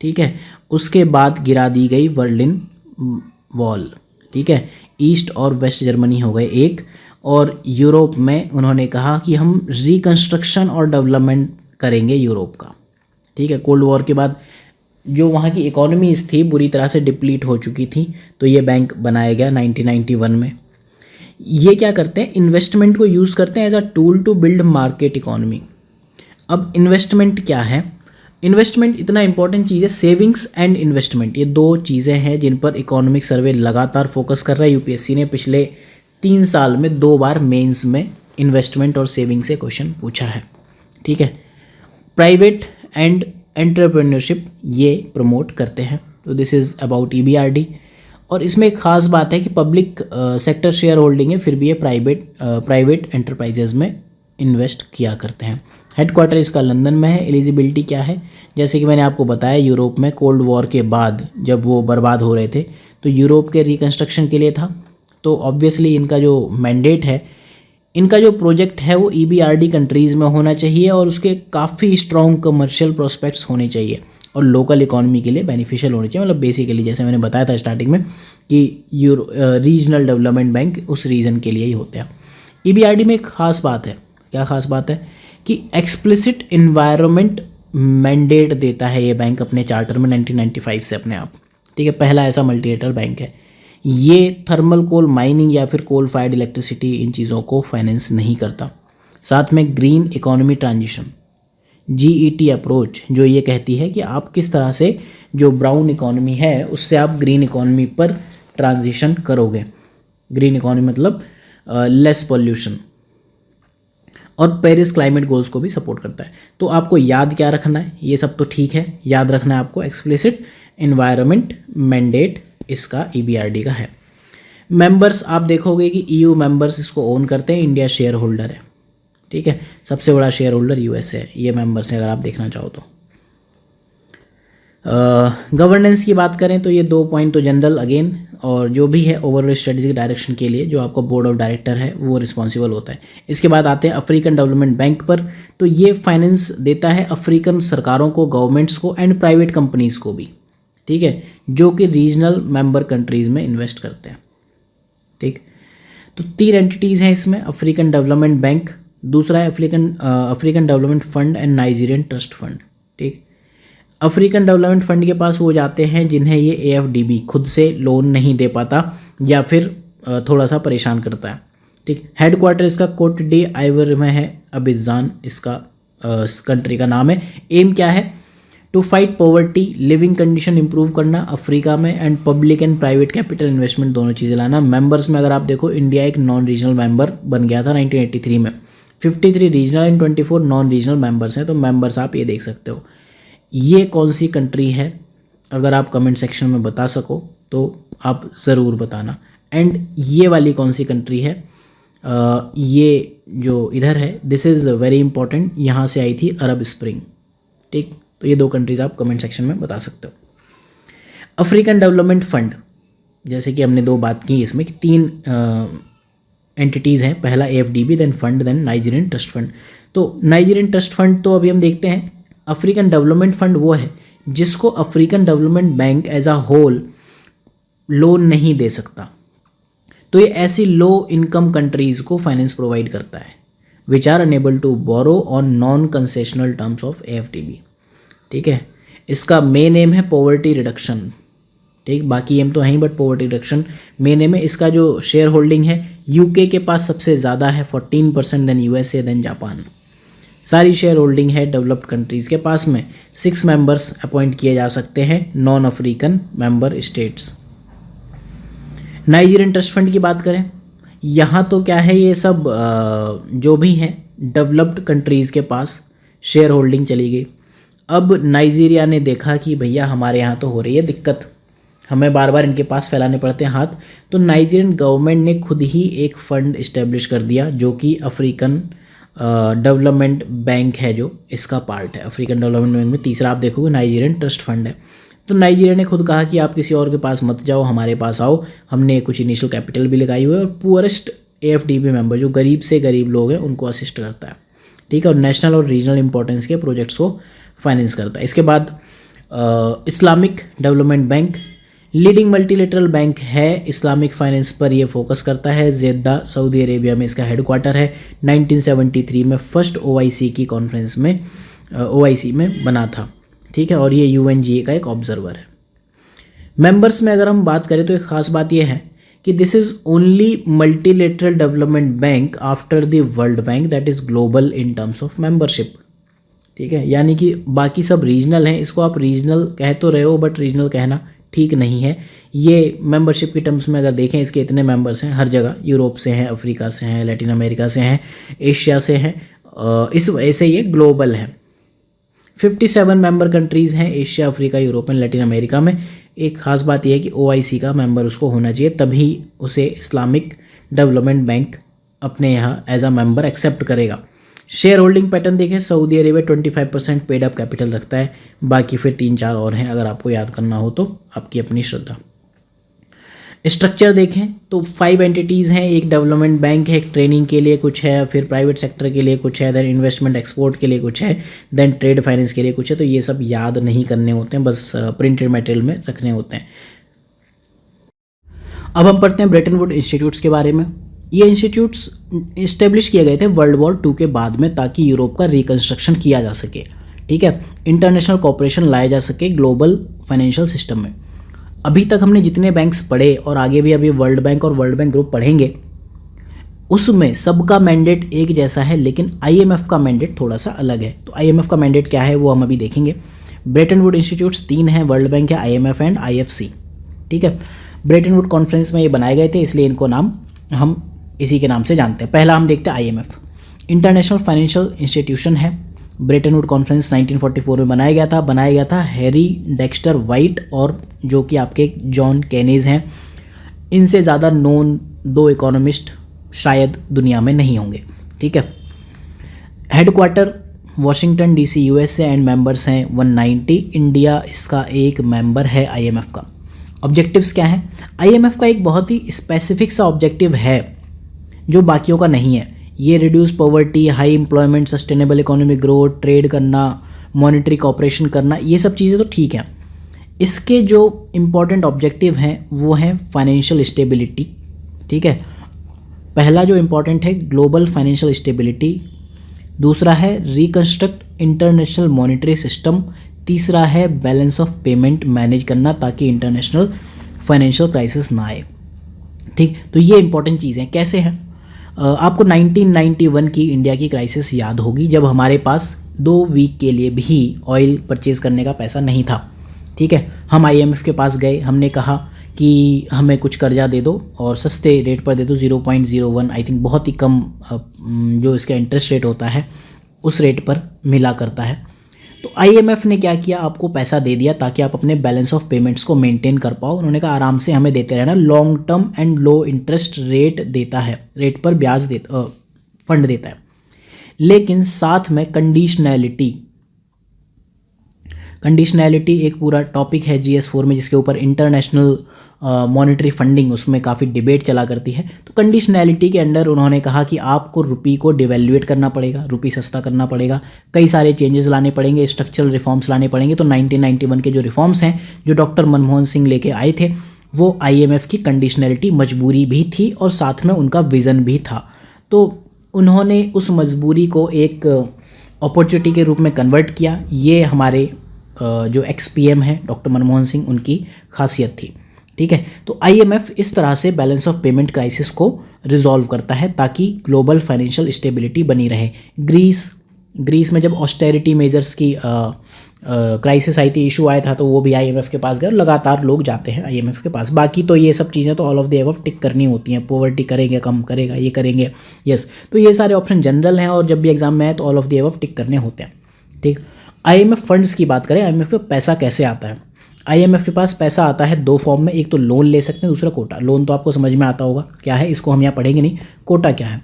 ठीक है, उसके बाद गिरा दी गई बर्लिन वॉल, ठीक है। ईस्ट और वेस्ट जर्मनी हो गए एक, और यूरोप में उन्होंने कहा कि हम रिकन्स्ट्रक्शन और डेवलपमेंट करेंगे यूरोप का, ठीक है। कोल्ड वॉर के बाद जो वहाँ की इकोनॉमीज़ थी बुरी तरह से डिप्लीट हो चुकी थी, तो ये बैंक बनाया गया 1991 में। ये क्या करते हैं, इन्वेस्टमेंट को यूज़ करते हैं as a tool to build market economy. अब इन्वेस्टमेंट क्या है, इन्वेस्टमेंट इतना इंपॉर्टेंट चीज़ है। सेविंग्स एंड इन्वेस्टमेंट ये 2 चीज़ें हैं जिन पर इकोनॉमिक सर्वे लगातार फोकस कर रहा है। UPSC ने पिछले 3 साल में 2 बार मेंस में इन्वेस्टमेंट और सेविंग से क्वेश्चन पूछा है, ठीक है। प्राइवेट एंड एंटरप्रेन्योरशिप ये प्रमोट करते हैं। तो दिस इज़ अबाउट EBRD। और इसमें एक ख़ास बात है कि पब्लिक सेक्टर शेयर होल्डिंग है, फिर भी ये प्राइवेट एंटरप्राइजेज में इन्वेस्ट किया करते हैं। हेडक्वार्टर इसका लंदन में है। एलिजिबिलिटी क्या है, जैसे कि मैंने आपको बताया यूरोप में कोल्ड वॉर के बाद जब वो बर्बाद हो रहे थे तो यूरोप के रिकन्स्ट्रक्शन के लिए था। तो ऑब्वियसली इनका जो मैंडेट है, इनका जो प्रोजेक्ट है वो EBRD कंट्रीज़ में होना चाहिए और उसके काफ़ी स्ट्रॉन्ग कमर्शियल प्रोस्पेक्ट्स होने चाहिए और लोकल इकोनॉमी के लिए बेनिफिशियल होने चाहिए। मतलब बेसिकली जैसे मैंने बताया था स्टार्टिंग में कि रीजनल डेवलपमेंट बैंक उस रीजन के लिए ही होते हैं। EBRD में एक ख़ास बात है, क्या ख़ास बात है कि एक्सप्लिसिट इन्वायरमेंट मैंडेट देता है ये बैंक अपने चार्टर में 1995 से अपने आप, ठीक है। पहला ऐसा मल्टीलेटरल बैंक है। ये थर्मल कोल माइनिंग या फिर कोल फायर्ड इलेक्ट्रिसिटी इन चीज़ों को फाइनेंस नहीं करता। साथ में green economy transition, GET approach, जो ये कहती है कि आप किस तरह से जो ब्राउन इकोनॉमी है उससे आप ग्रीन इकोनॉमी पर ट्रांजिशन करोगे। ग्रीन इकोनॉमी मतलब लेस पॉल्यूशन। और पेरिस क्लाइमेट गोल्स को भी सपोर्ट करता है। तो आपको याद क्या रखना है, ये सब तो ठीक है, याद रखना है आपको एक्सप्लिसिट एनवायरनमेंट मैंडेट इसका EBRD का है। मेंबर्स आप देखोगे कि EU मेंबर्स इसको ओन करते हैं, इंडिया शेयर होल्डर है, ठीक है, सबसे बड़ा शेयर होल्डर USA है। ये मेंबर्स हैं अगर आप देखना चाहो तो। गवर्नेंस की बात करें तो ये 2 पॉइंट तो जनरल अगेन, और जो भी है ओवरऑल स्ट्रेटेजिक डायरेक्शन के लिए जो आपका बोर्ड ऑफ डायरेक्टर है वो रिस्पॉन्सिबल होता है। इसके बाद आते हैं अफ्रीकन डेवलपमेंट बैंक पर, तो ये फाइनेंस देता है अफ्रीकन सरकारों को, गवर्नमेंट्स को एंड प्राइवेट कंपनीज़ को भी, ठीक है, जो कि रीजनल मेंबर कंट्रीज़ में इन्वेस्ट करते हैं, ठीक। तो 3 एंटिटीज़ हैं इसमें, अफ्रीकन डेवलपमेंट बैंक, दूसरा है African development fund and Nigerian trust fund, ठीक। अफ्रीकन डेवलपमेंट फंड के पास वो जाते हैं जिन्हें ये AFDB खुद से लोन नहीं दे पाता या फिर थोड़ा सा परेशान करता है, ठीक। हेडक्वार्टर इसका कोट डी आइवर में है, अबिजान इसका कंट्री का नाम है। एम क्या है, to fight poverty, living condition improve करना अफ्रीका में, and public and private capital investment दोनों चीज़ें लाना। मेंबर्स में अगर आप देखो, इंडिया एक नॉन रीजनल मेंबर बन गया था 1983 में, 53 regional and 24 non regional members हैं। तो मेंबर्स आप ये देख सकते हो। ये कौन सी कंट्री है, अगर आप कमेंट सेक्शन में बता सको तो आप ज़रूर बताना। एंड ये वाली कौन सी कंट्री है, ये जो इधर है, दिस इज़ वेरी इंपॉर्टेंट, यहाँ से आई थी अरब स्प्रिंग, ठीक। तो ये 2 कंट्रीज़ आप कमेंट सेक्शन में बता सकते हो। अफ्रीकन डेवलपमेंट फंड, जैसे कि हमने 2 बात की इसमें कि 3 एंटिटीज़ हैं, पहला AFDB, then fund, then Nigerian trust fund. तो नाइजीरियन ट्रस्ट फंड तो अभी हम देखते हैं। अफ्रीकन डेवलपमेंट फंड वो है जिसको African Development Bank as a whole loan नहीं दे सकता, तो ये ऐसी लो इनकम कंट्रीज़ को फाइनेंस प्रोवाइड करता है which are enable to borrow on non concessional terms of AFDB, ठीक है। इसका मेन एम है पॉवर्टी रिडक्शन, ठीक, बाकी एम तो है ही but poverty reduction main aim है। इसका जो शेयर होल्डिंग है UK के पास सबसे ज़्यादा है 14%, देन USA, देन जापान। सारी शेयर होल्डिंग है डेवलप्ड कंट्रीज़ के पास में। 6 मेंबर्स अपॉइंट किए जा सकते हैं, non African member states. Nigerian trust fund की बात करें, यहाँ तो क्या है, ये सब जो भी हैं डेवलप्ड कंट्रीज़ के पास शेयर होल्डिंग चली गई। अब नाइजीरिया ने देखा कि भैया हमारे यहाँ तो हो रही है दिक्कत, हमें बार बार इनके पास फैलाने पड़ते हैं हाथ, तो नाइजीरियन गवर्नमेंट ने खुद ही एक फ़ंड इस्टेब्लिश कर दिया जो कि अफ्रीकन डेवलपमेंट बैंक है, जो इसका पार्ट है। अफ्रीकन डेवलपमेंट बैंक में तीसरा आप देखोगे नाइजीरियन ट्रस्ट फंड है। तो नाइजीरिया ने खुद कहा कि आप किसी और के पास मत जाओ, हमारे पास आओ, हमने कुछ इनिशियल कैपिटल भी लगाई हुई है, और पुअरेस्ट AFDB मेंबर जो गरीब से गरीब लोग हैं उनको असिस्ट करता है, ठीक है, और नेशनल और रीजनल इंपॉर्टेंस के प्रोजेक्ट्स को फाइनेंस करता है। इसके बाद Islamic development bank leading multilateral bank है, इस्लामिक फाइनेंस पर ये फोकस करता है। जेद्दा सऊदी अरेबिया में इसका हेडक्वार्टर है। 1973 में फर्स्ट OIC की कॉन्फ्रेंस में OIC में बना था, ठीक है, और ये UNGA का एक ऑब्जर्वर है। मेंबर्स में अगर हम बात करें तो एक ख़ास बात यह है कि this is only multilateral development bank after the world bank that is global in terms of membership, ठीक है, यानी कि बाकी सब रीजनल हैं। इसको आप रीजनल कह तो रहे हो बट रीजनल कहना ठीक नहीं है। ये मेंबरशिप की टर्म्स में अगर देखें, इसके इतने मेंबर्स हैं हर जगह, यूरोप से हैं, अफ्रीका से हैं, लैटिन अमेरिका से हैं, एशिया से हैं, इस वजह से ये ग्लोबल है। 57 मेंबर कंट्रीज़ हैं Asia, Africa, Europe and Latin America में। एक ख़ास बात यह है कि OIC का मेंबर उसको होना चाहिए, तभी उसे इस्लामिक डेवलपमेंट बैंक अपने यहाँ एज अ मेंबर एक्सेप्ट करेगा। शेयर होल्डिंग पैटर्न देखें, Saudi Arabia 25% paid up capital रखता है, बाकी फिर 3-4 और हैं, अगर आपको याद करना हो तो आपकी अपनी श्रद्धा। स्ट्रक्चर देखें तो 5 एंटिटीज़ हैं, एक डेवलपमेंट बैंक है, एक ट्रेनिंग के लिए कुछ है, फिर प्राइवेट सेक्टर के लिए कुछ है, देन इन्वेस्टमेंट एक्सपोर्ट के लिए कुछ है, देन ट्रेड फाइनेंस के लिए कुछ है। तो ये सब याद नहीं करने होते हैं, बस प्रिंटेड मटेरियल में रखने होते हैं। अब हम पढ़ते हैं ब्रेटन वुड इंस्टीट्यूट्स के बारे में। ये इंस्टीट्यूट्स इस्टेब्लिश किए गए थे वर्ल्ड वॉर 2 के बाद में, ताकि यूरोप का रिकन्स्ट्रक्शन किया जा सके, ठीक है, इंटरनेशनल कॉपरेशन लाया जा सके ग्लोबल फाइनेंशियल सिस्टम में। अभी तक हमने जितने बैंक्स पढ़े और आगे भी अभी वर्ल्ड बैंक और वर्ल्ड बैंक ग्रुप पढ़ेंगे, उसमें सबका मैंडेट एक जैसा है, लेकिन आईएमएफ का मैंडेट थोड़ा सा अलग है। तो आईएमएफ का मैंडेट क्या है वो हम अभी देखेंगे। ब्रेटन वुड इंस्टीट्यूट्स 3 हैं, वर्ल्ड बैंक है, आईएमएफ एंड आईएफसी। ठीक है, ब्रेटन वुड कॉन्फ्रेंस में ये बनाए गए थे, इसलिए इनको नाम हम इसी के नाम से जानते हैं। पहला हम देखते हैं आईएमएफ, इंटरनेशनल फाइनेंशियल इंस्टीट्यूशन है। ब्रेटन वुड कॉन्फ्रेंस 1944 में बनाया गया था हैरी डेक्स्टर वाइट और जो कि आपके जॉन केनीज हैं। इनसे ज़्यादा नोन 2 इकोनॉमिस्ट शायद दुनिया में नहीं होंगे। ठीक है, headquarter Washington DC USA and members हैं 190। इंडिया इसका एक मेंबर है आईएमएफ का। ऑब्जेक्टिव्स क्या हैं? आईएमएफ का एक बहुत ही स्पेसिफिक सा ऑब्जेक्टिव है जो बाकियों का नहीं है। ये reduce poverty, high employment, sustainable economic growth, trade करना, मॉनेटरी कॉपरेशन करना, ये सब चीज़ें तो ठीक हैं। इसके जो इम्पॉर्टेंट ऑब्जेक्टिव हैं वो हैं फाइनेंशियल स्टेबिलिटी। ठीक है, पहला जो इम्पॉर्टेंट है ग्लोबल फाइनेंशियल स्टेबिलिटी, दूसरा है रिकंस्ट्रक्ट इंटरनेशनल मॉनेटरी सिस्टम, तीसरा है बैलेंस ऑफ पेमेंट मैनेज करना ताकि इंटरनेशनल फाइनेंशियल क्राइसिस ना आए। ठीक, तो ये इंपॉर्टेंट चीज़ें कैसे हैं? आपको 1991 की इंडिया की क्राइसिस याद होगी, जब हमारे पास 2 वीक के लिए भी ऑयल परचेज़ करने का पैसा नहीं था। ठीक है, हम आईएमएफ के पास गए, हमने कहा कि हमें कुछ कर्जा दे दो और सस्ते रेट पर दे दो, 0.01 आई थिंक बहुत ही कम जो इसका इंटरेस्ट रेट होता है उस रेट पर मिला करता है। तो आईएमएफ ने क्या किया, आपको पैसा दे दिया ताकि आप अपने बैलेंस ऑफ पेमेंट्स को मेंटेन कर पाओ। उन्होंने कहा आराम से हमें देते रहना, long term and low interest rate देता है, रेट पर ब्याज देता, फंड देता है, लेकिन साथ में कंडीशनैलिटी एक पूरा टॉपिक है GS4 में, जिसके ऊपर इंटरनेशनल मॉनेटरी फंडिंग उसमें काफ़ी डिबेट चला करती है। तो कंडीशनैलिटी के अंडर उन्होंने कहा कि आपको रुपी को डिवेल्यूएट करना पड़ेगा, रुपी सस्ता करना पड़ेगा, कई सारे चेंजेस लाने पड़ेंगे, स्ट्रक्चरल रिफॉर्म्स लाने पड़ेंगे। तो 1991 के जो रिफॉर्म्स हैं जो डॉक्टर मनमोहन सिंह लेके आए थे, वो आईएमएफ की कंडीशनैलिटी मजबूरी भी थी और साथ में उनका विज़न भी था। तो उन्होंने उस मजबूरी को एक अपॉर्चुनिटी के रूप में कन्वर्ट किया। ये हमारे जो XPM है डॉक्टर मनमोहन सिंह, उनकी खासियत थी। ठीक है, तो आईएमएफ इस तरह से बैलेंस ऑफ पेमेंट क्राइसिस को रिजॉल्व करता है ताकि ग्लोबल फाइनेंशियल स्टेबिलिटी बनी रहे। ग्रीस में जब ऑस्टेरिटी मेजर्स की क्राइसिस आई थी, इशू आया था, तो वो भी आईएमएफ के पास गए और लगातार लोग जाते हैं आईएमएफ के पास। बाकी तो ये सब चीज़ें तो ऑल ऑफ द एबव टिक करनी होती हैं, पॉवर्टी करेंगे, कम करेगा, ये करेंगे, यस। तो ये सारे ऑप्शन जनरल हैं और जब भी एग्जाम में आए तो ऑल ऑफ द एबव टिक करने होते हैं। ठीक, आईएमएफ फंड्स की बात करें, आईएमएफ पे पैसा कैसे आता है? आईएमएफ के पास पैसा आता है 2 फॉर्म में, एक तो लोन ले सकते हैं, दूसरा कोटा। लोन तो आपको समझ में आता होगा क्या है, इसको हम यहाँ पढ़ेंगे नहीं। कोटा क्या है?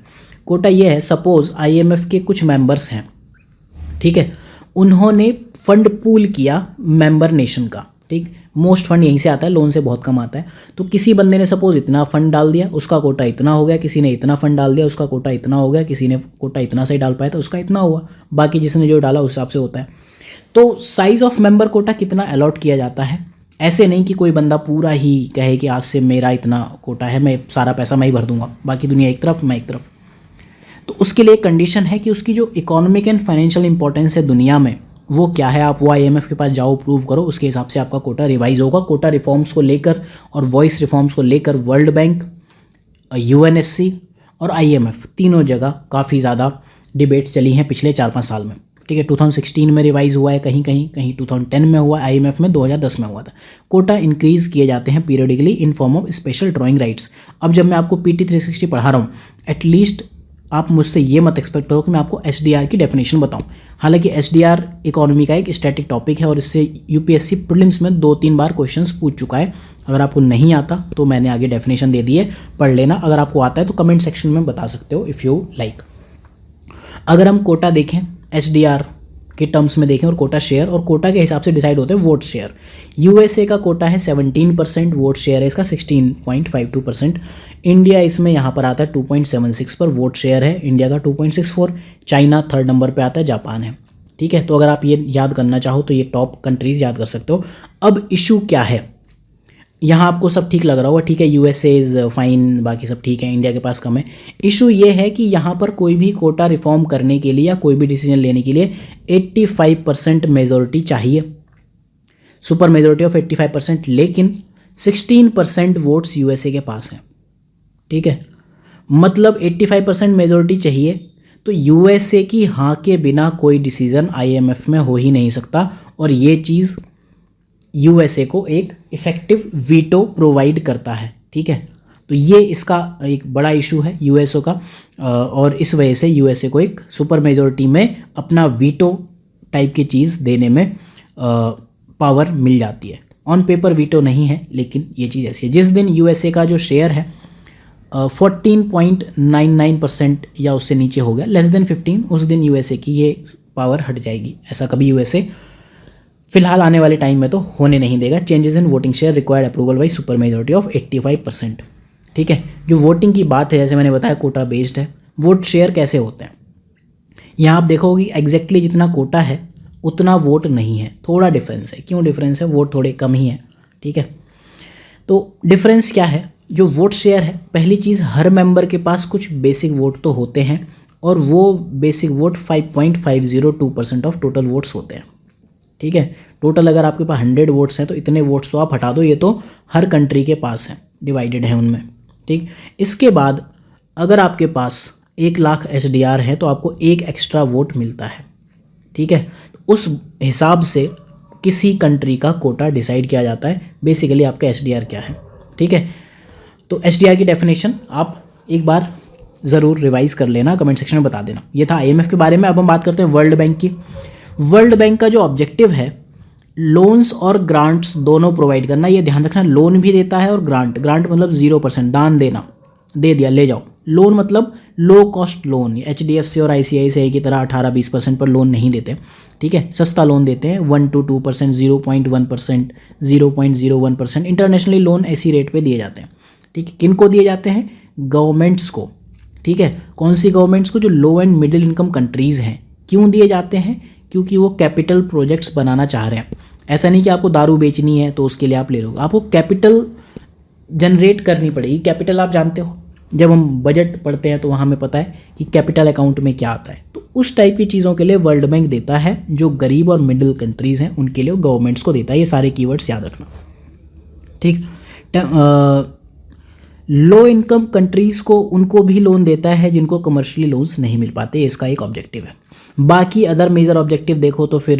कोटा ये है, सपोज आईएमएफ के कुछ मेंबर्स हैं, ठीक है, उन्होंने फंड पूल किया मेंबर नेशन का। ठीक, मोस्ट फंड यहीं से आता है, लोन से बहुत कम आता है। तो किसी बंदे ने सपोज इतना फंड डाल दिया, उसका कोटा इतना हो गया, किसी ने इतना फंड डाल दिया, उसका कोटा इतना हो गया, किसी ने कोटा इतना सही डाल पाया तो उसका इतना हुआ, बाकी जिसने जो डाला उस हिसाब से होता है। तो साइज ऑफ मेंबर कोटा कितना अलॉट किया जाता है, ऐसे नहीं कि कोई बंदा पूरा ही कहे कि आज से मेरा इतना कोटा है, मैं सारा पैसा मैं ही भर दूंगा, बाकी दुनिया एक तरफ मैं एक तरफ। तो उसके लिए कंडीशन है कि उसकी जो इकोनॉमिक एंड फाइनेंशियल इंपॉर्टेंस है दुनिया में वो क्या है, आप वो आईएमएफ के पास जाओ, प्रूव करो, उसके हिसाब से आपका कोटा रिवाइज होगा। कोटा रिफॉर्म्स को लेकर और वॉइस रिफॉर्म्स को लेकर वर्ल्ड बैंक, UNSC और आईएमएफ तीनों जगह काफ़ी ज़्यादा डिबेट चली हैं पिछले 4-5 साल में। ठीक है, 2016 में रिवाइज हुआ है, कहीं 2010 में हुआ, आईएमएफ में 2010 में हुआ था। कोटा इंक्रीज़ किए जाते हैं periodically in form of special drawing rights. अब जब मैं आपको PT 360 पढ़ा रहा हूँ, एटलीस्ट आप मुझसे ये मत एक्सपेक्ट करो कि मैं आपको SDR की डेफिनेशन बताऊं। हालांकि SDR इकोनॉमी का एक स्टैटिक टॉपिक है और इससे UPSC प्रीलिम्स में 2-3 बार क्वेश्चंस पूछ चुका है। अगर आपको नहीं आता तो मैंने आगे डेफिनेशन दे दी है, पढ़ लेना। अगर आपको आता है तो कमेंट सेक्शन में बता सकते हो इफ़ यू लाइक। अगर हम कोटा देखें, SDR के टर्म्स में देखें और कोटा शेयर, और कोटा के हिसाब से डिसाइड होते हैं वोट शेयर। USA का कोटा है 17%, वोट शेयर है इसका 16.52%। इंडिया इसमें यहाँ पर आता है 2.76 पर वोट शेयर है इंडिया का 2.64। चाइना 3rd नंबर पे आता है, जापान है। ठीक है, तो अगर आप ये याद करना चाहो तो ये टॉप कंट्रीज याद कर सकते हो। अब इशू क्या है, यहाँ आपको सब ठीक लग रहा होगा, ठीक है, USA इज़ फाइन, बाकी सब ठीक है, इंडिया के पास कम है। इशू ये है कि यहाँ पर कोई भी कोटा रिफॉर्म करने के लिए या कोई भी डिसीजन लेने के लिए 85% मेजॉरिटी चाहिए, सुपर मेजॉरिटी ऑफ 85%। लेकिन 16% वोट्स यूएसए के पास हैं, ठीक है, मतलब 85% मेजोरिटी चाहिए। तो यूएसए की हाँ के बिना कोई डिसीज़न आईएमएफ में हो ही नहीं सकता, और ये चीज़ यूएसए को एक इफ़ेक्टिव वीटो प्रोवाइड करता है, ठीक है। तो ये इसका एक बड़ा इशू है यूएसए का, और इस वजह से यूएसए को एक सुपर मेजॉरिटी में अपना वीटो टाइप की चीज़ देने में पावर मिल जाती है। ऑन पेपर वीटो नहीं है, लेकिन ये चीज़ ऐसी है। जिस दिन यूएसए का जो शेयर है 14.99% या उससे नीचे हो गया, लेस देन 15, उस दिन यूएसए की ये पावर हट जाएगी। ऐसा कभी यूएसए फिलहाल आने वाले टाइम में तो होने नहीं देगा। Changes in voting share required approval by super majority of 85%, ठीक है। जो वोटिंग की बात है, जैसे मैंने बताया कोटा बेस्ड है। वोट शेयर कैसे होते हैं, यहाँ आप देखोगे एग्जैक्टली जितना कोटा है उतना वोट नहीं है, थोड़ा डिफरेंस है। क्यों डिफरेंस है? वोट थोड़े कम ही है, ठीक है। तो डिफरेंस क्या है? जो वोट शेयर है, पहली चीज़ हर मेंबर के पास कुछ बेसिक वोट तो होते हैं, और वो basic vote 5.502% of total votes होते हैं, ठीक है। टोटल अगर आपके पास 100 वोट्स हैं तो इतने वोट्स तो आप हटा दो, ये तो हर कंट्री के पास हैं, डिवाइडेड है उनमें, ठीक। इसके बाद अगर आपके पास 1 लाख SDR है तो आपको एक एक्स्ट्रा वोट मिलता है, ठीक है। तो उस हिसाब से किसी कंट्री का कोटा डिसाइड किया जाता है, बेसिकली आपका SDR क्या है, ठीक है। तो SDR की डेफिनेशन आप एक बार ज़रूर रिवाइज कर लेना, कमेंट सेक्शन में बता देना। ये था IMF के बारे में। अब हम बात करते हैं वर्ल्ड बैंक की। वर्ल्ड बैंक का जो ऑब्जेक्टिव है, लोन्स और ग्रांट्स दोनों प्रोवाइड करना। ये ध्यान रखना, लोन भी देता है और ग्रांट मतलब 0%, दान देना, दे दिया ले जाओ। लोन मतलब लो कॉस्ट लोन, HDFC और ICICI की तरह 18-20% पर लोन नहीं देते, ठीक है। सस्ता लोन देते हैं, 1 to 2%, 0.1%, 0.01%। इंटरनेशनली लोन ऐसी रेट पे दिए जाते हैं, ठीक है। किन को दिए जाते हैं? गवर्नमेंट्स को, ठीक है। कौन सी गवर्नमेंट्स को? जो लो एंड मिडिल इनकम कंट्रीज़ हैं। क्यों दिए जाते हैं? क्योंकि वो कैपिटल प्रोजेक्ट्स बनाना चाह रहे हैं। ऐसा नहीं कि आपको दारू बेचनी है तो उसके लिए आप ले लो, आपको कैपिटल जनरेट करनी पड़ेगी। कैपिटल आप जानते हो, जब हम बजट पढ़ते हैं तो वहाँ हमें पता है कि कैपिटल अकाउंट में क्या आता है। तो उस टाइप की चीज़ों के लिए वर्ल्ड बैंक देता है, जो गरीब और मिडिल कंट्रीज़ हैं उनके लिए गवर्नमेंट्स को देता है। ये सारे कीवर्ड्स याद रखना, ठीक। लो इनकम कंट्रीज़ को उनको भी लोन देता है जिनको कमर्शियली लोन्स नहीं मिल पाते, इसका एक ऑब्जेक्टिव है। बाकी अदर मेजर ऑब्जेक्टिव देखो तो फिर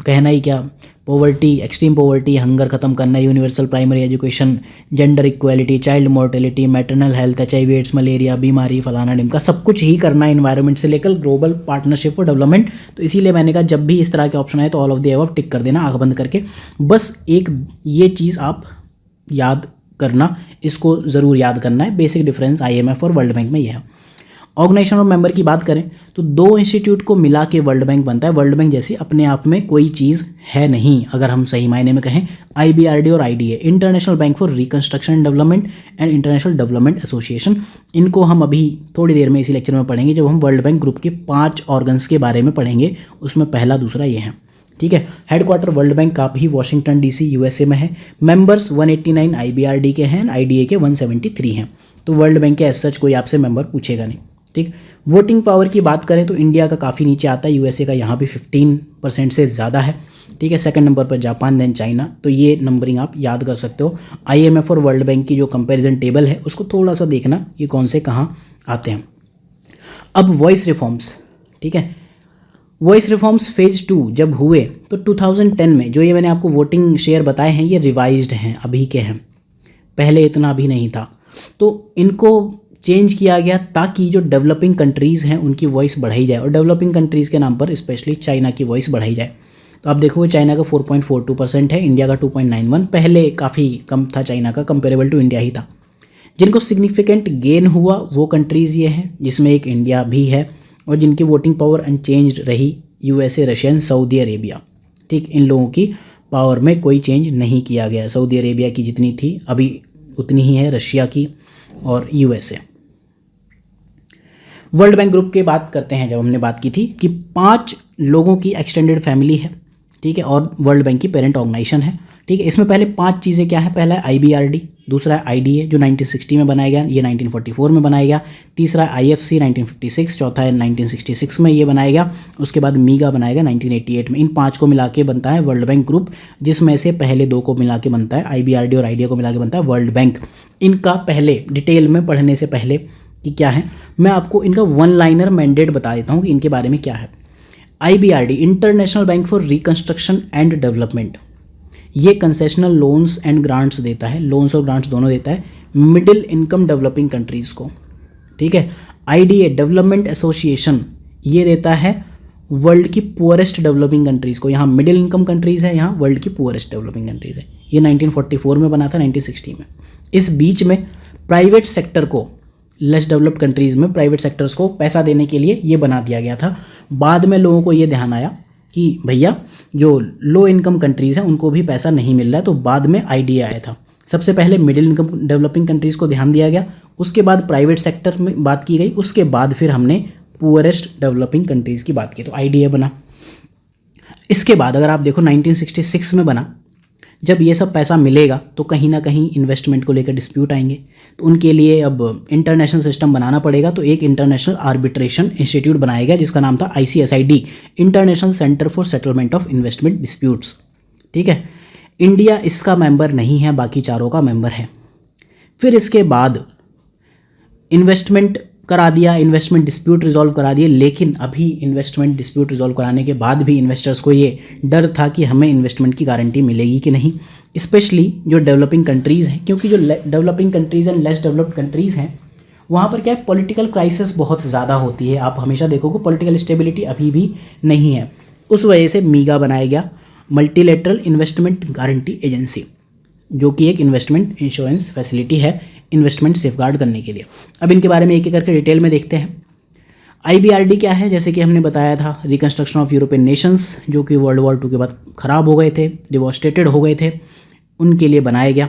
कहना ही क्या, पॉवर्टी, एक्सट्रीम पॉवर्टी, हंगर ख़त्म करना, universal primary education, gender equality, child mortality, maternal health, HIV AIDS, malaria, बीमारी, फलाना ढिमका, सब कुछ ही करना है इन्वायरमेंट से लेकर ग्लोबल पार्टनरशिप फॉर डेवलपमेंट। तो इसीलिए मैंने कहा जब भी इस तरह के ऑप्शन आए तो ऑल ऑफ द अबव टिक कर देना, आँख बंद करके। बस एक ये चीज़ आप याद करना, इसको ज़रूर याद करना है। बेसिक डिफरेंस IMF और वर्ल्ड बैंक में ये है। ऑर्गेनाइजेशन और मेंबर की बात करें तो 2 इंस्टीट्यूट को मिला के वर्ल्ड बैंक बनता है। वर्ल्ड बैंक जैसी अपने आप में कोई चीज़ है नहीं, अगर हम सही मायने में कहें। IBRD और IDA, international bank for reconstruction and development and international development association, इनको हम अभी थोड़ी देर में इसी लेक्चर में पढ़ेंगे, जब हम वर्ल्ड बैंक ग्रुप के 5 ऑर्गन्स के बारे में पढ़ेंगे। उसमें पहला दूसरा ये है, ठीक है। हेडक्वार्टर वर्ल्ड बैंक का भी वाशिंगटन DC USA में है। मेंबर्स 189 IBRD के हैं, IDA के 173 हैं। तो वर्ल्ड बैंक के एज सच कोई आपसे मेंबर पूछेगा नहीं, ठीक। वोटिंग पावर की बात करें तो इंडिया का काफ़ी नीचे आता है, USA का यहाँ भी 15% से ज़्यादा है, ठीक है। सेकंड नंबर पर जापान, देन चाइना। तो ये नंबरिंग आप याद कर सकते हो। IMF और वर्ल्ड बैंक की जो कंपैरिजन टेबल है उसको थोड़ा सा देखना कि कौन से कहाँ आते हैं। अब वॉइस रिफॉर्म्स, ठीक है। वॉइस रिफॉर्म्स फेज़ 2 जब हुए तो 2010 में, जो ये मैंने आपको वोटिंग शेयर बताए हैं ये रिवाइज्ड हैं, अभी के हैं, पहले इतना भी नहीं था। तो इनको चेंज किया गया ताकि जो डेवलपिंग कंट्रीज़ हैं उनकी वॉइस बढ़ाई जाए, और डेवलपिंग कंट्रीज़ के नाम पर स्पेशली चाइना की वॉइस बढ़ाई जाए। तो आप देखोगे चाइना का 4.42% है, इंडिया का 2.91, पहले काफ़ी कम था चाइना का, कंपेरेबल टू इंडिया ही था। जिनको सिग्निफिकेंट गेन हुआ वो कंट्रीज़ ये हैं, जिसमें एक इंडिया भी है, और जिनकी वोटिंग पावर अनचेंज्ड रही USA, रशियन, सऊदी अरेबिया, ठीक। इन लोगों की पावर में कोई चेंज नहीं किया गया। सऊदी अरेबिया की जितनी थी अभी उतनी ही है, रशिया की और USA। वर्ल्ड बैंक ग्रुप की बात करते हैं, जब हमने बात की थी कि 5 लोगों की एक्सटेंडेड फैमिली है, ठीक है, और वर्ल्ड बैंक की पेरेंट ऑर्गेनाइजेशन है, ठीक है। इसमें पहले 5 चीज़ें क्या है? पहला है IBRD, दूसरा है IDA जो 1960 में बनाया गया, ये 1944 में बनाया गया। तीसरा है IFC 1956, चौथा है 1966 में ये बनाया गया। उसके बाद मीगा बनाया गया 1988 में। इन 5 को मिला के बनता है वर्ल्ड बैंक ग्रुप, जिसमें से पहले 2 को मिला के बनता है IBRD और IDA को मिला के बनता है वर्ल्ड बैंक। इनका पहले डिटेल में पढ़ने से पहले कि क्या है, मैं आपको इनका वन लाइनर मैंडेट बता देता हूँ कि इनके बारे में क्या है। IBRD international bank for reconstruction and development, ये कंसेशनल लोन्स एंड ग्रांट्स देता है, लोन्स और ग्रांट्स दोनों देता है मिडिल इनकम डेवलपिंग कंट्रीज़ को, ठीक है। IDA डेवलपमेंट एसोसिएशन, ये देता है वर्ल्ड की पुअरेस्ट डेवलपिंग कंट्रीज़ को। यहाँ मिडिल इनकम कंट्रीज़ है, यहाँ वर्ल्ड की पुअरेस्ट डेवलपिंग कंट्रीज़ है। ये 1944 में बना था, 1960 में। इस बीच में प्राइवेट सेक्टर को, लेस डेवलप्ड कंट्रीज़ में प्राइवेट सेक्टर्स को पैसा देने के लिए ये बना दिया गया था। बाद में लोगों को ये ध्यान आया कि भैया जो लो इनकम कंट्रीज़ हैं उनको भी पैसा नहीं मिल रहा है, तो बाद में IDA आया था। सबसे पहले मिडिल इनकम डेवलपिंग कंट्रीज़ को ध्यान दिया गया, उसके बाद प्राइवेट सेक्टर में बात की गई, उसके बाद फिर हमने पुअरेस्ट डेवलपिंग कंट्रीज़ की बात की, तो IDA बना। इसके बाद अगर आप देखो 1966 में बना। जब ये सब पैसा मिलेगा तो कहीं ना कहीं इन्वेस्टमेंट को लेकर डिस्प्यूट आएंगे, तो उनके लिए अब इंटरनेशनल सिस्टम बनाना पड़ेगा। तो एक इंटरनेशनल आर्बिट्रेशन इंस्टीट्यूट बनाया गया जिसका नाम था ICSID, international centre for settlement of investment disputes, ठीक है। इंडिया इसका मेंबर नहीं है, बाकी चारों का मेंबर है। फिर इसके बाद इन्वेस्टमेंट करा दिया, इन्वेस्टमेंट डिस्प्यूट रिजॉल्व करा दिए, लेकिन अभी इन्वेस्टमेंट डिस्प्यूट रिजॉल्व कराने के बाद भी इन्वेस्टर्स को ये डर था कि हमें इन्वेस्टमेंट की गारंटी मिलेगी कि नहीं, स्पेशली जो डेवलपिंग कंट्रीज़ हैं, क्योंकि जो developing countries and less developed countries हैं वहाँ पर क्या है, पॉलिटिकल क्राइसिस बहुत ज़्यादा होती है। आप हमेशा देखोगे पॉलिटिकल स्टेबिलिटी अभी भी नहीं है। उस वजह से मीगा बनाया गया, मल्टीलेटरल इन्वेस्टमेंट गारंटी एजेंसी, जो कि एक इन्वेस्टमेंट इंश्योरेंस फैसिलिटी है इन्वेस्टमेंट सेफगार्ड करने के लिए। अब इनके बारे में एक एक करके डिटेल में देखते हैं। IBRD क्या है, जैसे कि हमने बताया था, रिकंस्ट्रक्शन ऑफ यूरोपियन नेशंस, जो कि वर्ल्ड वॉर 2 के बाद ख़राब हो गए थे, डिवोस्टेटेड हो गए थे, उनके लिए बनाया गया।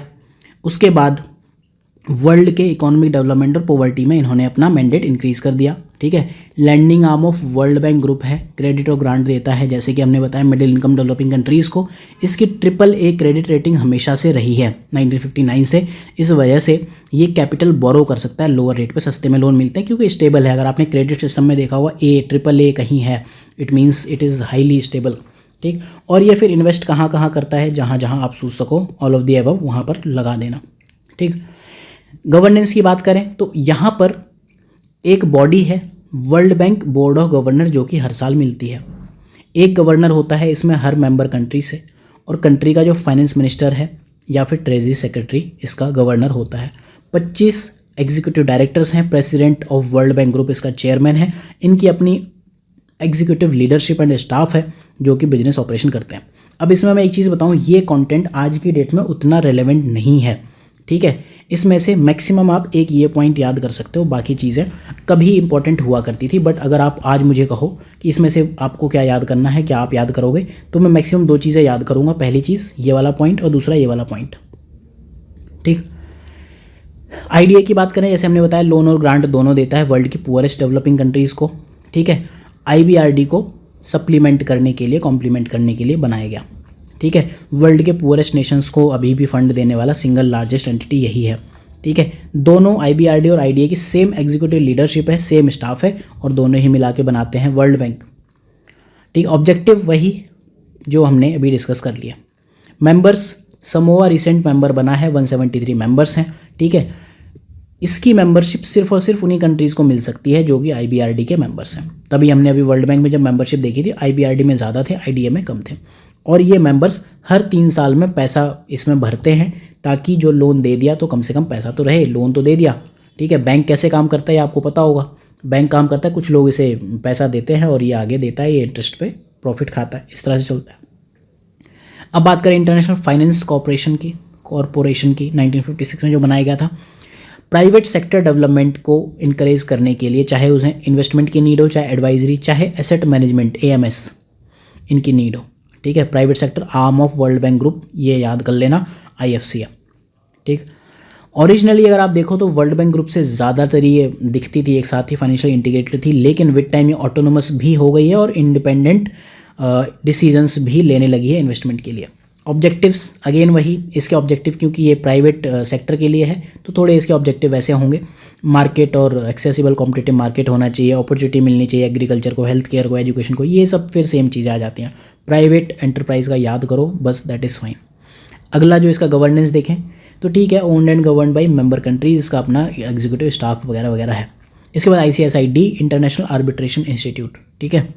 उसके बाद वर्ल्ड के इकोनॉमिक डेवलपमेंट और पॉवर्टी में इन्होंने अपना मैंडेट इंक्रीज़ कर दिया, ठीक है। Lending arm of world bank group है, क्रेडिट और ग्रांट देता है, जैसे कि हमने बताया मिडिल इनकम डेवलपिंग कंट्रीज़ को। इसकी AAA क्रेडिट रेटिंग हमेशा से रही है 1959 से। इस वजह से ये कैपिटल बोरो कर सकता है, लोअर रेट पे सस्ते में लोन मिलते हैं क्योंकि स्टेबल है। अगर आपने क्रेडिट सिस्टम में देखा हुआ AAA कहीं है, it means it is highly stable, ठीक। और ये फिर इन्वेस्ट कहाँ कहाँ करता है, जहाँ जहाँ आप सोच सको, ऑल ऑफ द अबव वहाँ पर लगा देना, ठीक। गवर्नेंस की बात करें तो यहाँ पर एक बॉडी है world bank board of governor, जो कि हर साल मिलती है। एक गवर्नर होता है इसमें हर मेंबर कंट्री से, और कंट्री का जो फाइनेंस मिनिस्टर है या फिर ट्रेजरी सेक्रेटरी इसका गवर्नर होता है। 25 एग्जीक्यूटिव डायरेक्टर्स हैं, president of world bank group इसका चेयरमैन है। इनकी अपनी एग्जीक्यूटिव लीडरशिप एंड स्टाफ है जो कि बिजनेस ऑपरेशन करते हैं। अब इसमें मैं एक चीज़ बताऊँ, ये कंटेंट आज की डेट में उतना रेलेवेंट नहीं है, ठीक है। इसमें से मैक्सिमम आप एक ये पॉइंट याद कर सकते हो, बाकी चीज़ें कभी इंपॉर्टेंट हुआ करती थी। बट अगर आप आज मुझे कहो कि इसमें से आपको क्या याद करना है, क्या आप याद करोगे, तो मैं मैक्सिमम 2 चीज़ें याद करूँगा। पहली चीज़ ये वाला पॉइंट और दूसरा ये वाला पॉइंट, ठीक। IDA की बात करें, जैसे हमने बताया लोन और ग्रांट दोनों देता है वर्ल्ड की पुअरेस्ट डेवलपिंग कंट्रीज़ को, ठीक है। IBRD को सप्लीमेंट करने के लिए, कॉम्प्लीमेंट करने के लिए बनाया गया, ठीक है। वर्ल्ड के पुअरेस्ट नेशंस को अभी भी फंड देने वाला सिंगल लार्जेस्ट एंटिटी यही है, ठीक है। दोनों IBRD और IDA की सेम एग्जीक्यूटिव लीडरशिप है, सेम स्टाफ है, और दोनों ही मिला के बनाते हैं वर्ल्ड बैंक, ठीक। ऑब्जेक्टिव वही जो हमने अभी डिस्कस कर लिया। मेंबर्स, समोआ रिसेंट मेंबर बना है, 173 मेंबर्स हैं, ठीक है। इसकी मेंबरशिप सिर्फ और सिर्फ उन्हीं कंट्रीज़ को मिल सकती है जो कि IBRD के मेंबर्स हैं। तभी हमने अभी वर्ल्ड बैंक में जब मेंबरशिप देखी थी, IBRD में ज़्यादा थे, IDA में कम थे। और ये मेंबर्स हर 3 साल में पैसा इसमें भरते हैं, ताकि जो लोन दे दिया तो कम से कम पैसा तो रहे, लोन तो दे दिया, ठीक है। बैंक कैसे काम करता है आपको पता होगा। बैंक काम करता है, कुछ लोग इसे पैसा देते हैं और ये आगे देता है, ये इंटरेस्ट पे प्रॉफिट खाता है, इस तरह से चलता है। अब बात करें इंटरनेशनल फाइनेंस कॉरपोरेशन की 1956 में जो बनाया गया था, प्राइवेट सेक्टर डेवलपमेंट को इनकरेज करने के लिए, चाहे उन्हें इन्वेस्टमेंट की नीड हो, चाहे एडवाइजरी, चाहे एसेट मैनेजमेंट AMS इनकी नीड हो, ठीक है। Private sector arm of world bank group, ये याद कर लेना, IFC है, ठीक। ओरिजिनली अगर आप देखो तो वर्ल्ड बैंक ग्रुप से ज़्यादातर ये दिखती थी एक साथ ही, फाइनेंशियल इंटीग्रेटेड थी, लेकिन विद टाइम ये ऑटोनोमस भी हो गई है और इंडिपेंडेंट डिसीजंस भी लेने लगी है इन्वेस्टमेंट के लिए। ऑब्जेक्टिव्स अगेन वही, इसके ऑब्जेक्टिव क्योंकि ये प्राइवेट सेक्टर के लिए है तो थोड़े इसके ऑब्जेक्टिव वैसे होंगे। मार्केट और एक्सेसिबल कॉम्पिटिटिव मार्केट होना चाहिए, अपॉर्चुनिटी मिलनी चाहिए एग्रीकल्चर को, हेल्थ केयर को, एजुकेशन को, ये सब फिर सेम चीज़ें आ जाती हैं। प्राइवेट एंटरप्राइज का याद करो बस, दैट इज़ फाइन। अगला जो इसका गवर्नेंस देखें तो ठीक है, owned and govern by member countries, इसका अपना एग्जीक्यूटिव स्टाफ वगैरह वगैरह है। इसके बाद ICSID इंटरनेशनल आर्बिट्रेशन इंस्टीट्यूट, ठीक है,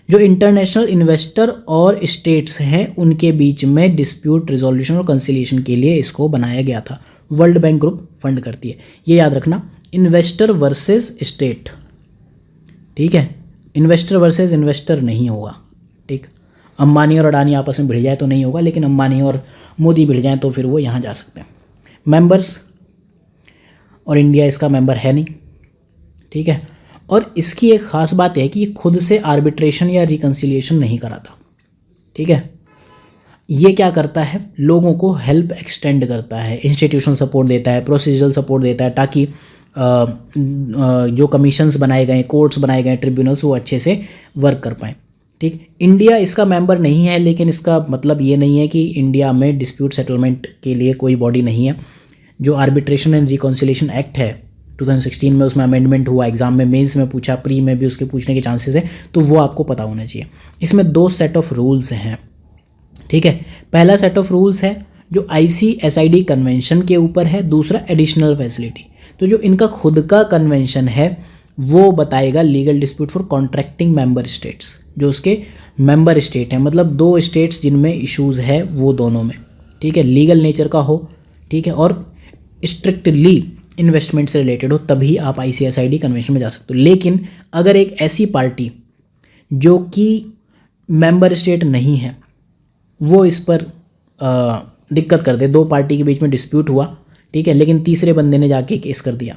जो इंटरनेशनल इन्वेस्टर और स्टेट्स हैं उनके बीच में डिस्प्यूट रिजोल्यूशन और कंसिलिएशन के लिए इसको बनाया गया था। वर्ल्ड बैंक ग्रुप फंड करती है, ये याद रखना, इन्वेस्टर वर्सेस स्टेट, ठीक है, इन्वेस्टर वर्सेस इन्वेस्टर नहीं होगा, ठीक। अंबानी और अडानी आपस में भिड़ जाए तो नहीं होगा, लेकिन अंबानी और मोदी भिड़ जाए तो फिर वो यहाँ जा सकते हैं। मेंबर्स, और इंडिया इसका मेंबर है नहीं, ठीक है। और इसकी एक ख़ास बात है कि ये खुद से आर्बिट्रेशन या रिकन्सिलिएशन नहीं कराता, ठीक है। ये क्या करता है, लोगों को हेल्प एक्सटेंड करता है, इंस्टीट्यूशन सपोर्ट देता है, प्रोसीजरल सपोर्ट देता है, ताकि जो कमीशंस बनाए गए, कोर्ट्स बनाए गए, ट्रिब्यूनल्स, वो अच्छे से वर्क कर पाएँ, ठीक। इंडिया इसका मेंबर नहीं है, लेकिन इसका मतलब ये नहीं है कि इंडिया में डिस्प्यूट सेटलमेंट के लिए कोई बॉडी नहीं है। जो आर्बिट्रेशन एंड रिकॉन्सिलिएशन एक्ट है 2016 में, उसमें अमेंडमेंट हुआ, एग्जाम में, मेंस में पूछा, प्री में भी उसके पूछने के चांसेस है, तो वो आपको पता होना चाहिए। इसमें 2 सेट ऑफ रूल्स हैं, ठीक है। पहला सेट ऑफ रूल्स है जो ICSID कन्वेंशन के ऊपर है, दूसरा एडिशनल फैसिलिटी। तो जो इनका खुद का कन्वेंशन है वो बताएगा legal dispute for contracting member states, जो उसके मेंबर स्टेट हैं, मतलब 2 स्टेट्स जिनमें इश्यूज़ है वो दोनों में, ठीक है, लीगल नेचर का हो, ठीक है, और स्ट्रिक्टली इन्वेस्टमेंट से रिलेटेड हो, तभी आप ICSID कन्वेंशन में जा सकते हो। लेकिन अगर एक ऐसी पार्टी जो कि मेंबर स्टेट नहीं है वो इस पर दिक्कत कर दे, 2 पार्टी के बीच में डिस्प्यूट हुआ, ठीक है, लेकिन तीसरे बंदे ने जाके केस कर दिया,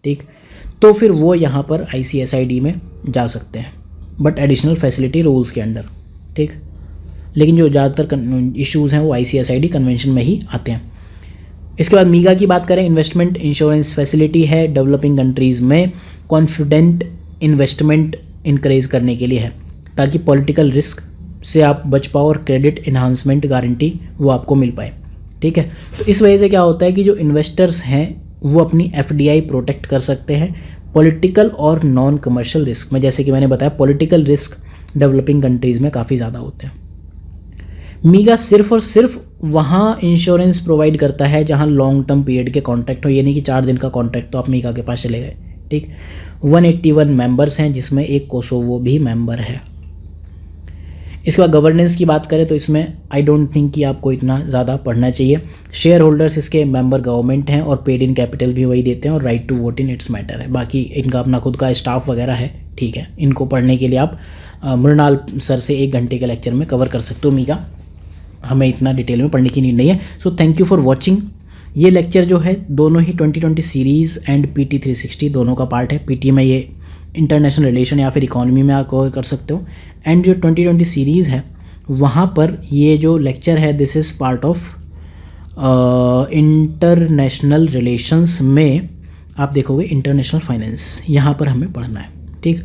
ठीक, तो फिर वो यहाँ पर ICSID में जा सकते हैं, बट एडिशनल फैसिलिटी रूल्स के अंडर, ठीक। लेकिन जो ज़्यादातर इश्यूज़ हैं वो ICSID कन्वेंशन में ही आते हैं। इसके बाद मीगा की बात करें, इन्वेस्टमेंट इंश्योरेंस फैसिलिटी है, डेवलपिंग कंट्रीज़ में कॉन्फिडेंट इन्वेस्टमेंट इनकरेज करने के लिए है, ताकि पॉलिटिकल रिस्क से आप बच पाओ और क्रेडिट इन्हांसमेंट गारंटी वो आपको मिल पाए, ठीक है। तो इस वजह से क्या होता है कि जो इन्वेस्टर्स हैं वो अपनी FDI प्रोटेक्ट कर सकते हैं पॉलिटिकल और नॉन कमर्शियल रिस्क में। जैसे कि मैंने बताया, पॉलिटिकल रिस्क डेवलपिंग कंट्रीज़ में काफ़ी ज़्यादा होते हैं। मीगा सिर्फ और सिर्फ वहाँ इंश्योरेंस प्रोवाइड करता है जहाँ लॉन्ग टर्म पीरियड के कॉन्ट्रैक्ट हो, ये नहीं कि 4 दिन का कॉन्ट्रैक्ट तो आप मीगा के पास चले गए, ठीक। 181 मेंबर्स हैं जिसमें एक कोसोवो भी मेंबर है। इसके बाद गवर्नेंस की बात करें तो इसमें आई डोंट थिंक कि आपको इतना ज़्यादा पढ़ना चाहिए। शेयर होल्डर्स इसके मेंबर गवर्नमेंट हैं और पेड इन कैपिटल भी वही देते हैं और right to vote in its matter है। बाकी इनका अपना खुद का स्टाफ वगैरह है, ठीक है। इनको पढ़ने के लिए आप मृणाल सर से 1 घंटे के लेक्चर में कवर कर सकते हो मीगा, हमें इतना डिटेल में पढ़ने की नीड नहीं है। So thank you for watching. ये लेक्चर जो है दोनों ही 2020 सीरीज़ एंड PT 360 दोनों का पार्ट है। PT में ये इंटरनेशनल रिलेशन या फिर इकोनॉमी में आप कवर कर सकते हो, एंड जो 2020 सीरीज़ है वहाँ पर ये जो लेक्चर है this is part of international relations में आप देखोगे इंटरनेशनल फाइनेंस, यहाँ पर हमें पढ़ना है, ठीक।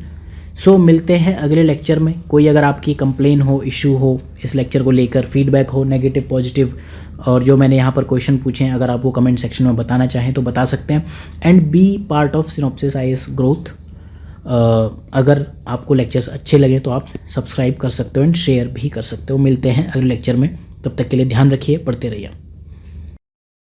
सो मिलते हैं अगले लेक्चर में। कोई अगर आपकी कंप्लेन हो, इशू हो इस लेक्चर को लेकर, फीडबैक हो नेगेटिव पॉजिटिव, और जो मैंने यहाँ पर क्वेश्चन पूछे हैं अगर आप वो कमेंट सेक्शन में बताना चाहें तो बता सकते हैं। And be part of Synopsis IAS growth. अगर आपको लेक्चर्स अच्छे लगे तो आप सब्सक्राइब कर सकते हो एंड शेयर भी कर सकते हो। मिलते हैं अगले लेक्चर में, तब तक के लिए ध्यान रखिए, पढ़ते रहिए।